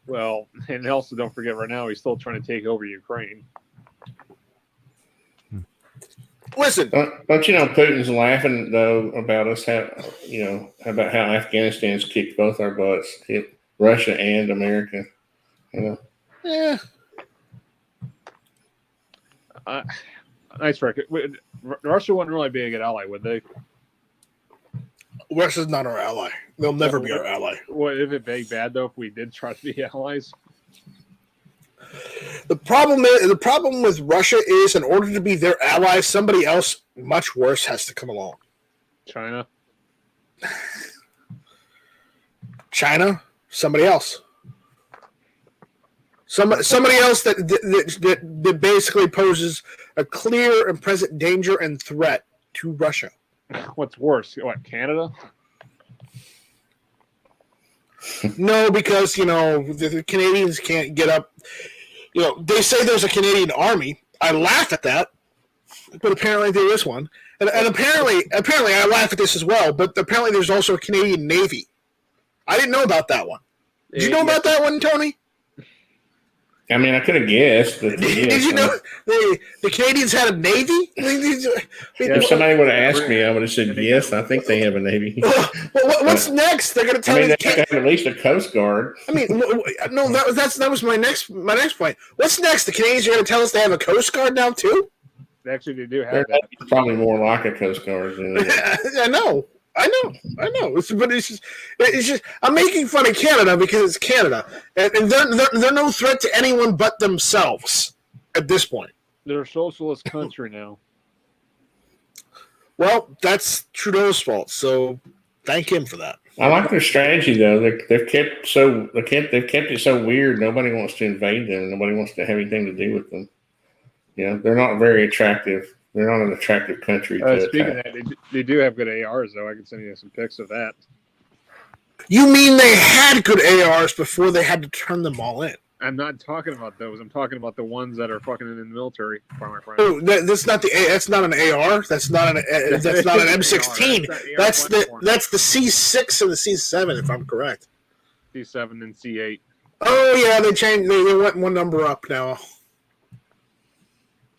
Well, and also don't forget, right now he's still trying to take over Ukraine. Listen, don't you know Putin's laughing though about us about how Afghanistan's kicked both our butts, hit Russia and America. Yeah. Nice record. Russia wouldn't really be a good ally, would they? Russia's not our ally. They'll never be our ally. What if it be bad though if we did try to be allies? The problem with Russia is, in order to be their ally, somebody else much worse has to come along. China, somebody else. Somebody else that basically poses a clear and present danger and threat to Russia. What's worse? What, Canada? No, because the Canadians can't get up. They say there's a Canadian army. I laugh at that, but apparently there is one, and apparently I laugh at this as well. But apparently there's also a Canadian Navy. I didn't know about that one. Did you know about that one, Tony? I mean, I could have guessed. But Did you know the Canadians had a navy? If somebody would have asked me, I would have said yes. I think they have a navy. What's next? They're going to tell me me they have at least a Coast Guard. I mean, no, that was my next point. What's next? The Canadians are going to tell us they have a Coast Guard now too? Actually, they do have that. Probably more like a Coast Guard. I know. But it's just I'm making fun of Canada because it's Canada, and they're no threat to anyone but themselves at this point. They're a socialist country now. Well, that's Trudeau's fault, so thank him for that. I like their strategy though. They've kept it so weird. Nobody wants to invade them. Nobody wants to have anything to do with them. They're not very attractive. They're not an attractive country. Speaking of that, they do have good ARs, though. I can send you some pics of that. You mean they had good ARs before they had to turn them all in? I'm not talking about those. I'm talking about the ones that are fucking in the military. Oh, that's not that's not an AR. That's not an M16. That's the C6 and the C7, if I'm correct. C7 and C8. Oh yeah, they changed. They went one number up now.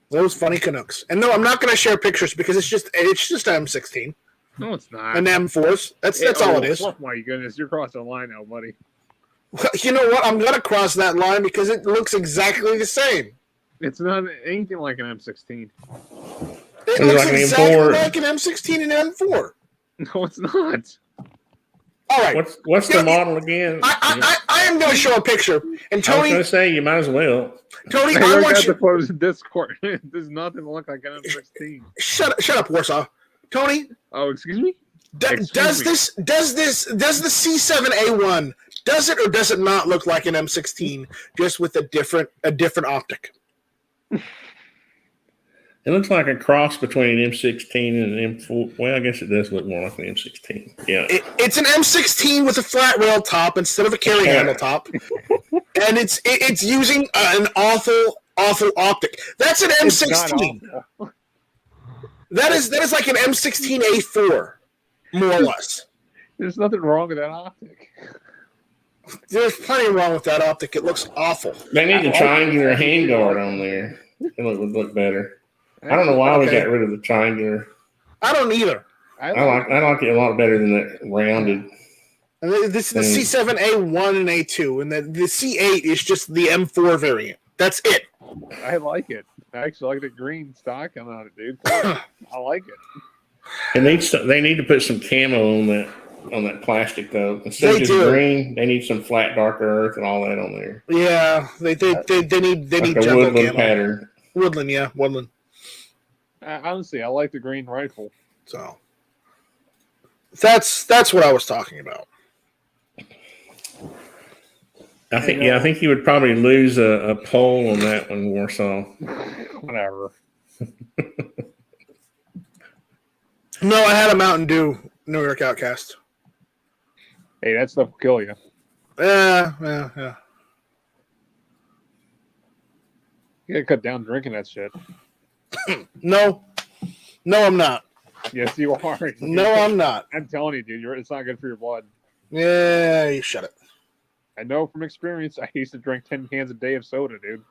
Those funny Canucks. And no, I'm not going to share pictures because it's just an M16. No, it's not. An M4s. That's all it is. Oh my goodness, you're crossing the line now, buddy. Well, you know what? I'm going to cross that line because it looks exactly the same. It's not anything like an M16. It looks like exactly like an M16 and an M4. No, it's not. All right. What's the model again? I am going to show a picture. And Tony, I was going to say, you might as well. Tony, I want you to pose in Discord. There's nothing to look like an M16. Shut up, Warsaw. Tony. Oh, excuse me. Does the C7A1 does it or does it not look like an M16 just with a different optic? It looks like a cross between an M16 and an M4. Well, I guess it does look more like an M16. Yeah, it's an M16 with a flat rail top instead of a carry handle top, and it's using an awful optic. That's an M16. That is like an M16A4, more or less. There's nothing wrong with that optic. There's plenty wrong with that optic. It looks awful. They need the triangular handguard on there. It would look better. I don't know why we got rid of the triangular. I don't either. I like it a lot better than that rounded. And this is the C7A1 and A2, and the C8 is just the M4 variant. That's it. I like it. I actually like the green stock on it, dude. I like it. They need to put some camo on that plastic though. Instead of just green, they need some flat darker earth and all that on there. Yeah, they need like a woodland pattern. Woodland. Honestly, I like the green rifle. So that's what I was talking about. I think you would probably lose a poll on that one, Warsaw. Whatever. No, I had a Mountain Dew New York Outcast. Hey, that stuff will kill you. Yeah. You gotta cut down drinking that shit. No, I'm not. Yes, you are. No, I'm not. I'm telling you, dude, it's not good for your blood. Yeah, you shut it. I know from experience. I used to drink 10 cans a day of soda, dude.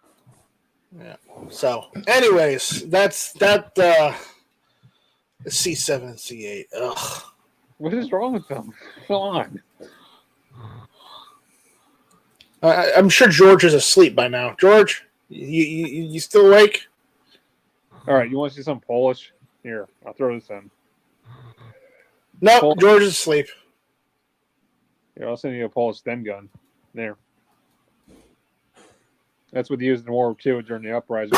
Yeah. So, anyways, that's that. C7 and C8. Ugh. What is wrong with them? Come on. I'm sure George is asleep by now. George, you still awake? All right, you want to see some Polish? Here, I'll throw this in. No, George is asleep. Here, I'll send you a Polish Sten gun. There. That's what they used in World War II during the uprising.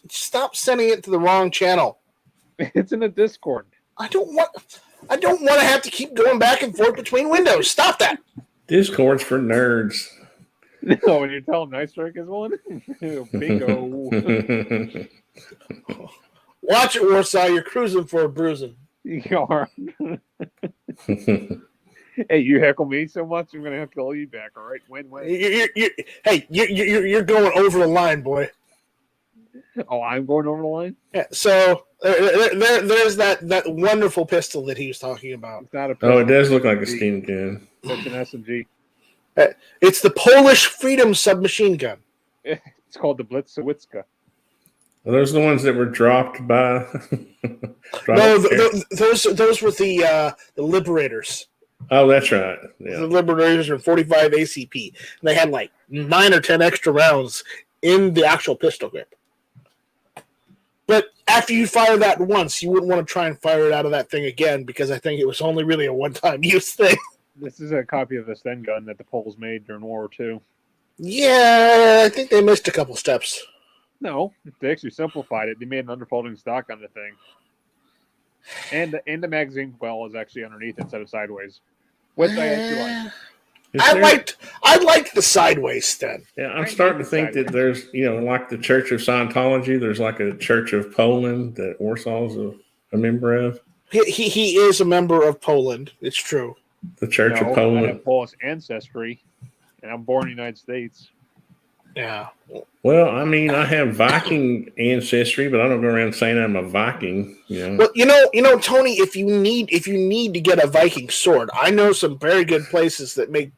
Stop sending it to the wrong channel. It's in the Discord. I don't want to have to keep going back and forth between windows. Stop that. Discord's for nerds. No, when you tell them Night Strike is one, bingo. Watch it, Warsaw. You're cruising for a bruising. You are. Hey, you heckle me so much, I'm gonna have to call you back. All right, win-win. You're going over the line, boy. Oh, I'm going over the line. Yeah. So there's that wonderful pistol that he was talking about. It's not a. Oh, it does look like a steam gun. It's an SMG. It's the Polish Freedom submachine gun. It's called the Blitzowicka. Are those the ones that were dropped by? No, those were the Liberators. Oh, that's right. Yeah. The Liberators are 45 ACP. And they had like 9 or 10 extra rounds in the actual pistol grip. But after you fire that once, you wouldn't want to try and fire it out of that thing again because I think it was only really a one-time use thing. This is a copy of the Sten gun that the Poles made during World War II. Yeah, I think they missed a couple steps. No, they actually simplified it. They made an underfolding stock on the thing. And the magazine well is actually underneath instead of sideways. Which I actually like. I liked the sideways Sten. Yeah, I'm starting to think that there's, like the Church of Scientology, there's like a Church of Poland that Warsaw's a member of. He is a member of Poland. It's true. The Church of I Poland. have Polish ancestry, and I'm born in the United States. Yeah. Well, I mean, I have Viking ancestry, but I don't go around saying I'm a Viking. Well, Tony, if you need to get a Viking sword, I know some very good places that make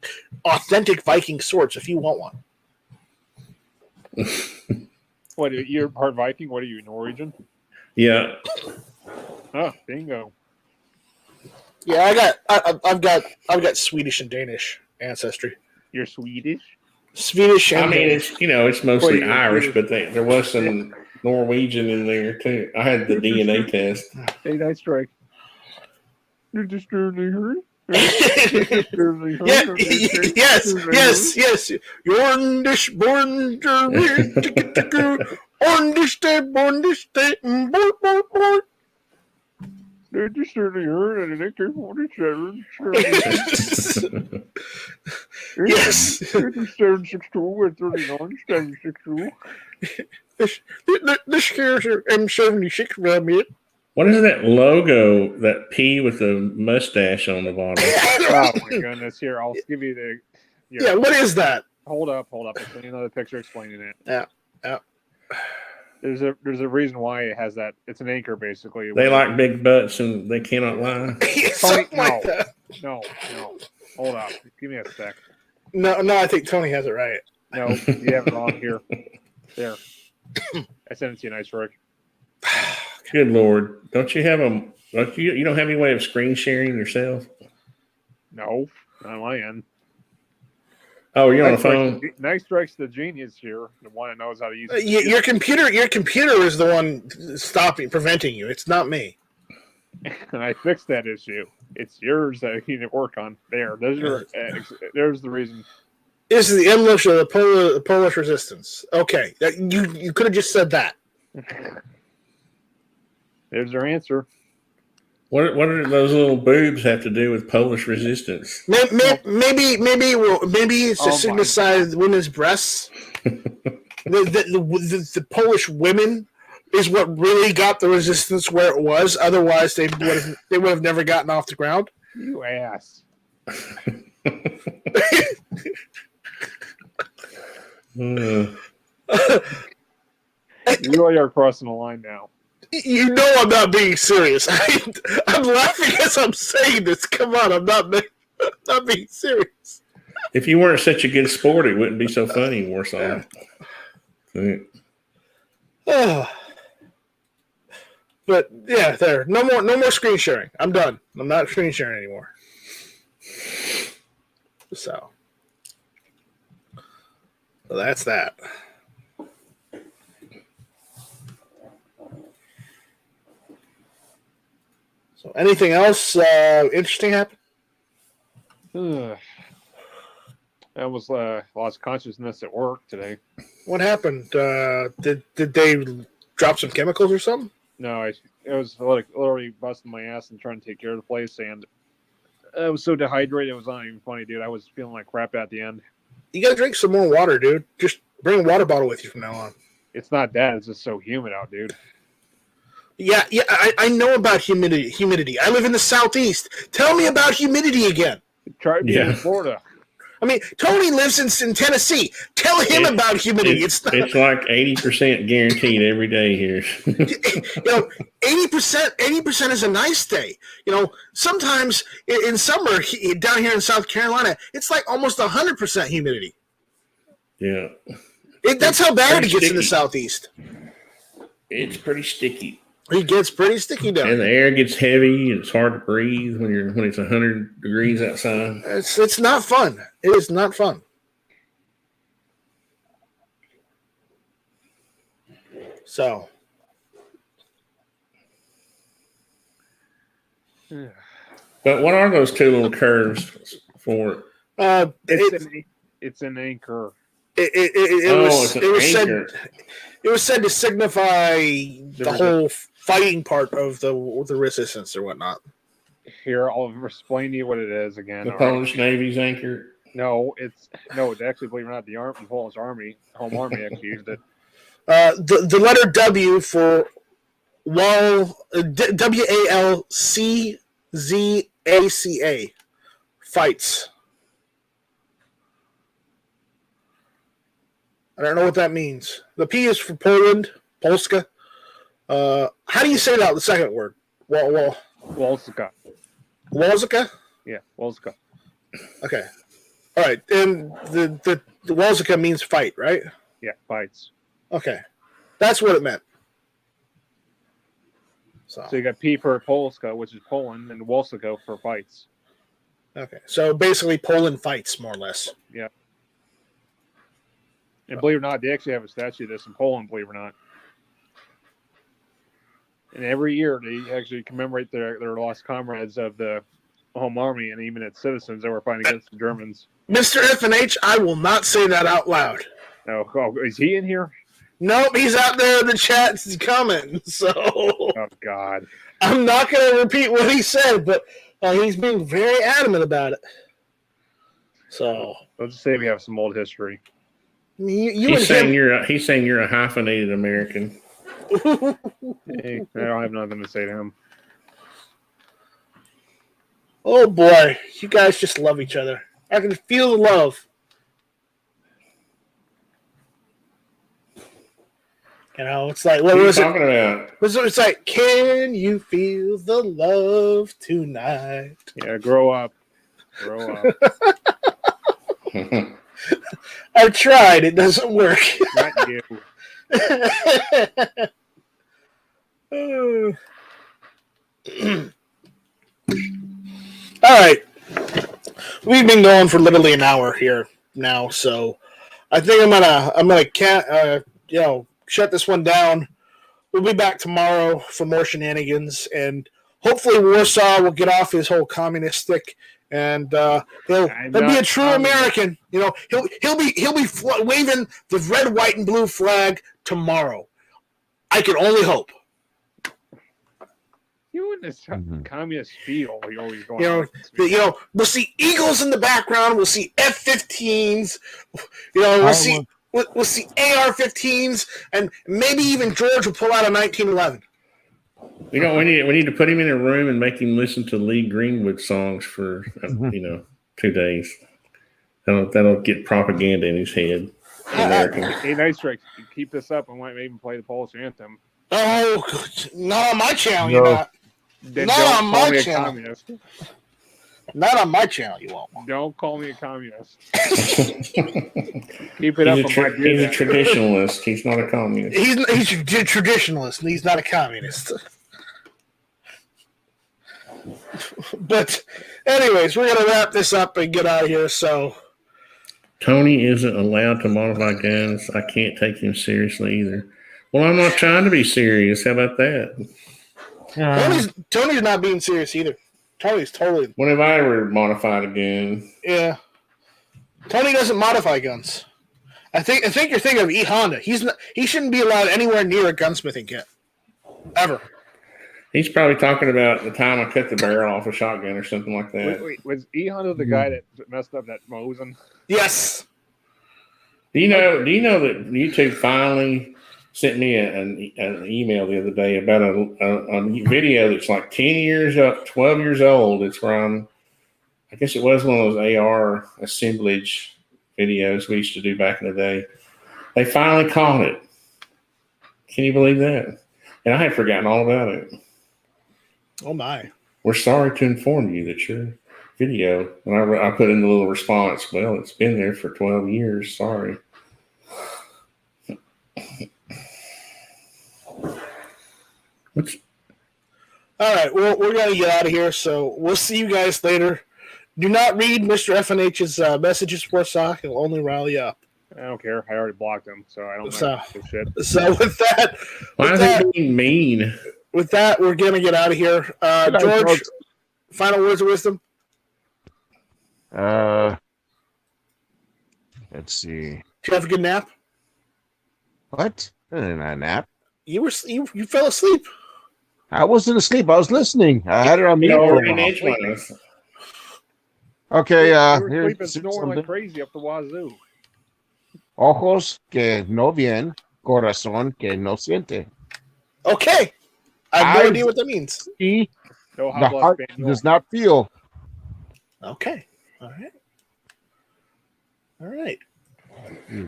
authentic Viking swords. If you want one. What, you're part Viking? What are you, Norwegian? Yeah. Oh, bingo. Yeah, I've got Swedish and Danish ancestry. You're Swedish? Swedish and I mean, it's mostly Well, Irish, but there was some Norwegian in there too. I had the DNA test. Hey, Night Strike. You're just early hurt. Yes. You're born They're just early hurt and an AK-47. Yes. 37.62 and 39.62. This here's your M76 rabbit. What is that logo? That P with the mustache on the bottom. Oh my goodness! Here, I'll give you the. Yeah, what is that? Hold up! I'll send you another picture explaining it. Yeah. There's a reason why it has that. It's an anchor, basically. They like big butts and they cannot lie. Something like that. No. Hold up. Give me a sec. No, I think Tony has it right. No, you have it wrong here. There. I sent it to you, Night Strike. Good Lord. Don't you have you don't have any way of screen sharing yourself? No, not on my end. Oh, you're on the phone? Night Strike's the genius here, the one that knows how to use it. Your computer is the one preventing you. It's not me. And I fixed that issue. It's yours that you need to work on. There's the reason. This is the emblem of the Polish resistance. Okay, you could have just said that. There's their answer. What do those little boobs have to do with Polish resistance? Maybe it's to Oh my signify women's breasts. the Polish women is what really got the resistance where it was. Otherwise, they would have never gotten off the ground. You ass. You really are crossing the line now. You know I'm not being serious. I'm laughing as I'm saying this. Come on, I'm not being serious. If you weren't such a good sport, it wouldn't be so funny, Warsaw. But yeah, there. No more screen sharing. I'm done. I'm not screen sharing anymore. So that's that. So anything else interesting happen? I almost lost consciousness at work today. What happened? Did they drop some chemicals or something? No, it was like literally busting my ass and trying to take care of the place, and I was so dehydrated. It was not even funny, dude. I was feeling like crap at the end. You gotta drink some more water, dude. Just bring a water bottle with you from now on. It's not that. It's just so humid out, dude. Yeah. I know about humidity. I live in the Southeast. Tell me about humidity again. Try being in Florida. I mean, Tony lives in Tennessee. Tell him about humidity. It's like 80% guaranteed every day here. 80% is a nice day. Sometimes in summer down here in South Carolina, it's like almost 100% humidity. Yeah. That's how bad it gets sticky in the Southeast. It's pretty sticky. It gets pretty sticky down. And the air gets heavy, and it's hard to breathe when it's 100 degrees outside. It's not fun. It is not fun. So, but what are those two little curves for? It's an anchor. It was said to signify the whole fighting part of the resistance or whatnot. Here, I'll explain to you what it is again. The Polish Navy's anchor. No, it's actually, believe it or not, the Polish Army, home army actually used it. The letter W for WALCZACA fights. I don't know what that means. The P is for Poland, Polska. How do you say that? The second word. Wolska. Wolska? Yeah, Wolska. Okay. All right. And the Wolska means fight, right? Yeah, fights. Okay. That's what it meant. So you got P for Polska, which is Poland, and Wolska for fights. Okay. So basically Poland fights, more or less. Yeah. And believe it or not, they actually have a statue of this in Poland, believe it or not. And every year they actually commemorate their lost comrades of the home army and even its citizens that were fighting against the Germans. Mr. FNH, I will not say that out loud. Oh, is he in here? Nope, he's out there in the chat commenting. So, oh God, I'm not going to repeat what he said, but he's being very adamant about it. So let's just say we have some old history. He's saying you're a hyphenated American. Hey, I don't have nothing to say to him. Oh boy, you guys just love each other. I can feel the love. It's like, what was it? Talking about? It's like, can you feel the love tonight? Yeah, grow up. Grow up. I've tried. It doesn't work. Not you. All right. We've been going for literally an hour here now, so I think I'm gonna shut this one down. We'll be back tomorrow for more shenanigans, and hopefully Warsaw will get off his whole communist stick, and he'll be a true American. He'll be waving the red, white, and blue flag tomorrow. I can only hope. You and this communist spiel you're always going You know, on. we'll see eagles in the background. We'll see F-15s. You know, we'll see AR-15s, and maybe even George will pull out a 1911. We need to put him in a room and make him listen to Lee Greenwood songs for 2 days. That'll get propaganda in his head. Hey, Night Strike, keep this up. I might even play the Polish anthem. Oh, not on my channel, you're not. Then Not don't on call my me a channel. communist. Not on my channel, you won't. Don't call me a communist. Keep it up. He's a traditionalist. He's not a communist. He's a traditionalist, and he's not a communist. But, anyways, we're gonna wrap this up and get out of here. So, Tony isn't allowed to modify guns. I can't take him seriously either. Well, I'm not trying to be serious. How about that? Tony's not being serious either. Tony's totally. When have I ever modified a gun? Yeah. Tony doesn't modify guns. I think you're thinking of E Honda. He shouldn't be allowed anywhere near a gunsmithing kit. Ever. He's probably talking about the time I cut the barrel off a shotgun or something like that. Wait, was E Honda the guy that messed up that Mosin? Yes. Do you know that YouTube finally sent me an email the other day about a video that's like 12 years old. It's from, I guess it was one of those AR assemblage videos we used to do back in the day. They finally caught it. Can you believe that? And I had forgotten all about it. Oh my. We're sorry to inform you that your video, and I put in the little response, well, it's been there for 12 years. Sorry. All right, well, we're going to get out of here, so we'll see you guys later. Do not read Mr. FNH's messages for Sock. It'll only rile you up. I don't care. I already blocked him, so I don't So- know this shit. So with that, Why is it being mean? with that, we're going to get out of here. George, final words of wisdom? Let's see. Did you have a good nap? What? I didn't have a nap. You fell asleep. I wasn't asleep. I was listening. I had it on mute. for a while. Okay, You were here, sleeping, see snoring something. like crazy up the wazoo. Ojos que no ven, corazón que no siente. Okay. I have no I- idea what that means. See, No the habla heart español. does not feel. Okay. All right. All right.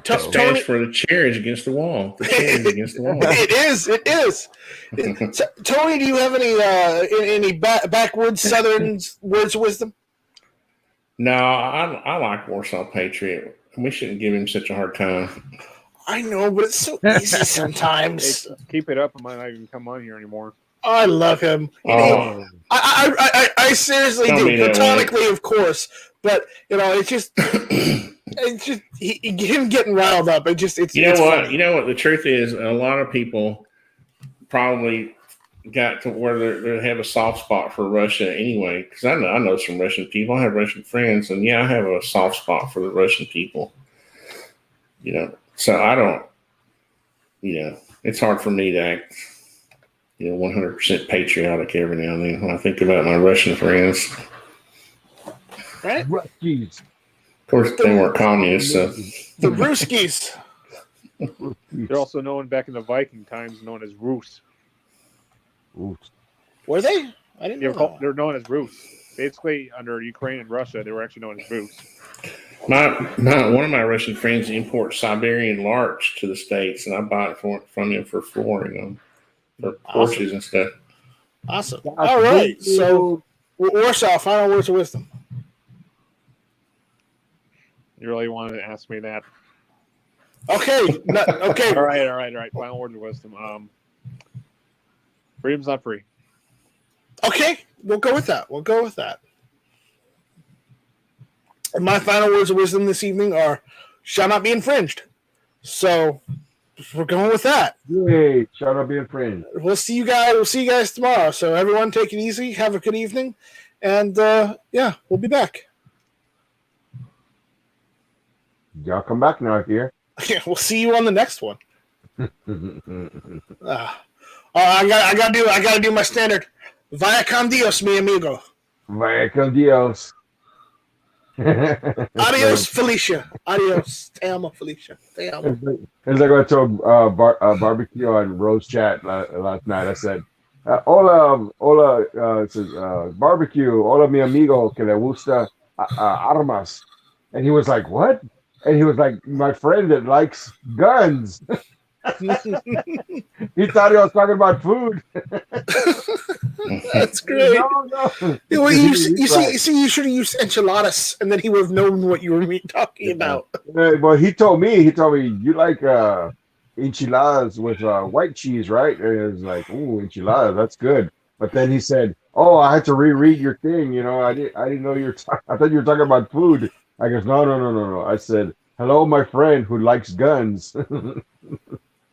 That's Tony, for the chairs against the wall. The chairs against the wall. it is. Tony, do you have any backwoods Southern words of wisdom? No, I like Warsaw Patriot. We shouldn't give him such a hard time. I know, but it's so easy sometimes. Hey, keep it up. I might not even come on here anymore. I love him. Oh, I seriously Don't do. be that Platonically, of course, but it's just him getting riled up. It's you know what? funny. You know what? The truth is, a lot of people probably got to where they have a soft spot for Russia anyway. Because I know some Russian people. I have Russian friends, and I have a soft spot for the Russian people. So I don't. It's hard for me to act, 100% patriotic every now and then when I think about my Russian friends. Right? Jeez. Of course, they weren't communists, so. The Ruskies. They're also known back in the Viking times, known as Rus. Were they? I didn't know. They're known as Rus. Basically, under Ukraine and Russia, they were actually known as Rus. One of my Russian friends imports Siberian larch to the States, and I buy it from him for flooring for porches and stuff. Awesome. All right. So, Warsaw, final words of wisdom. You really wanted to ask me that? Okay. Okay. All right. Final words of wisdom. Freedom's not free. Okay. We'll go with that. And my final words of wisdom this evening are, shall not be infringed. So, we're going with that. Yay, shut up, be a friend. We'll see you guys tomorrow. So, everyone, take it easy. Have a good evening. And, we'll be back. Y'all come back now here. Yeah, we'll see you on the next one. I gotta do my standard. Vaya con Dios, mi amigo. Vaya con Dios. Adios, Felicia. Adios. Te amo, Felicia. Te amo. It's like I told barbecue on Rose Chat last night. I said, hola, it says, barbecue, hola mi amigo que le gusta armas. And he was like, what? And he was like, my friend that likes guns. He thought he was talking about food. That's great. No. Well, you see, you should have used enchiladas, and then he would have known what you were talking about. Well, he told me, you like enchiladas with white cheese, right? And it was like, ooh, enchiladas, that's good. But then he said, oh, I had to reread your thing. You know, I didn't know I thought you were talking about food. I goes, no. I said, hello, my friend who likes guns.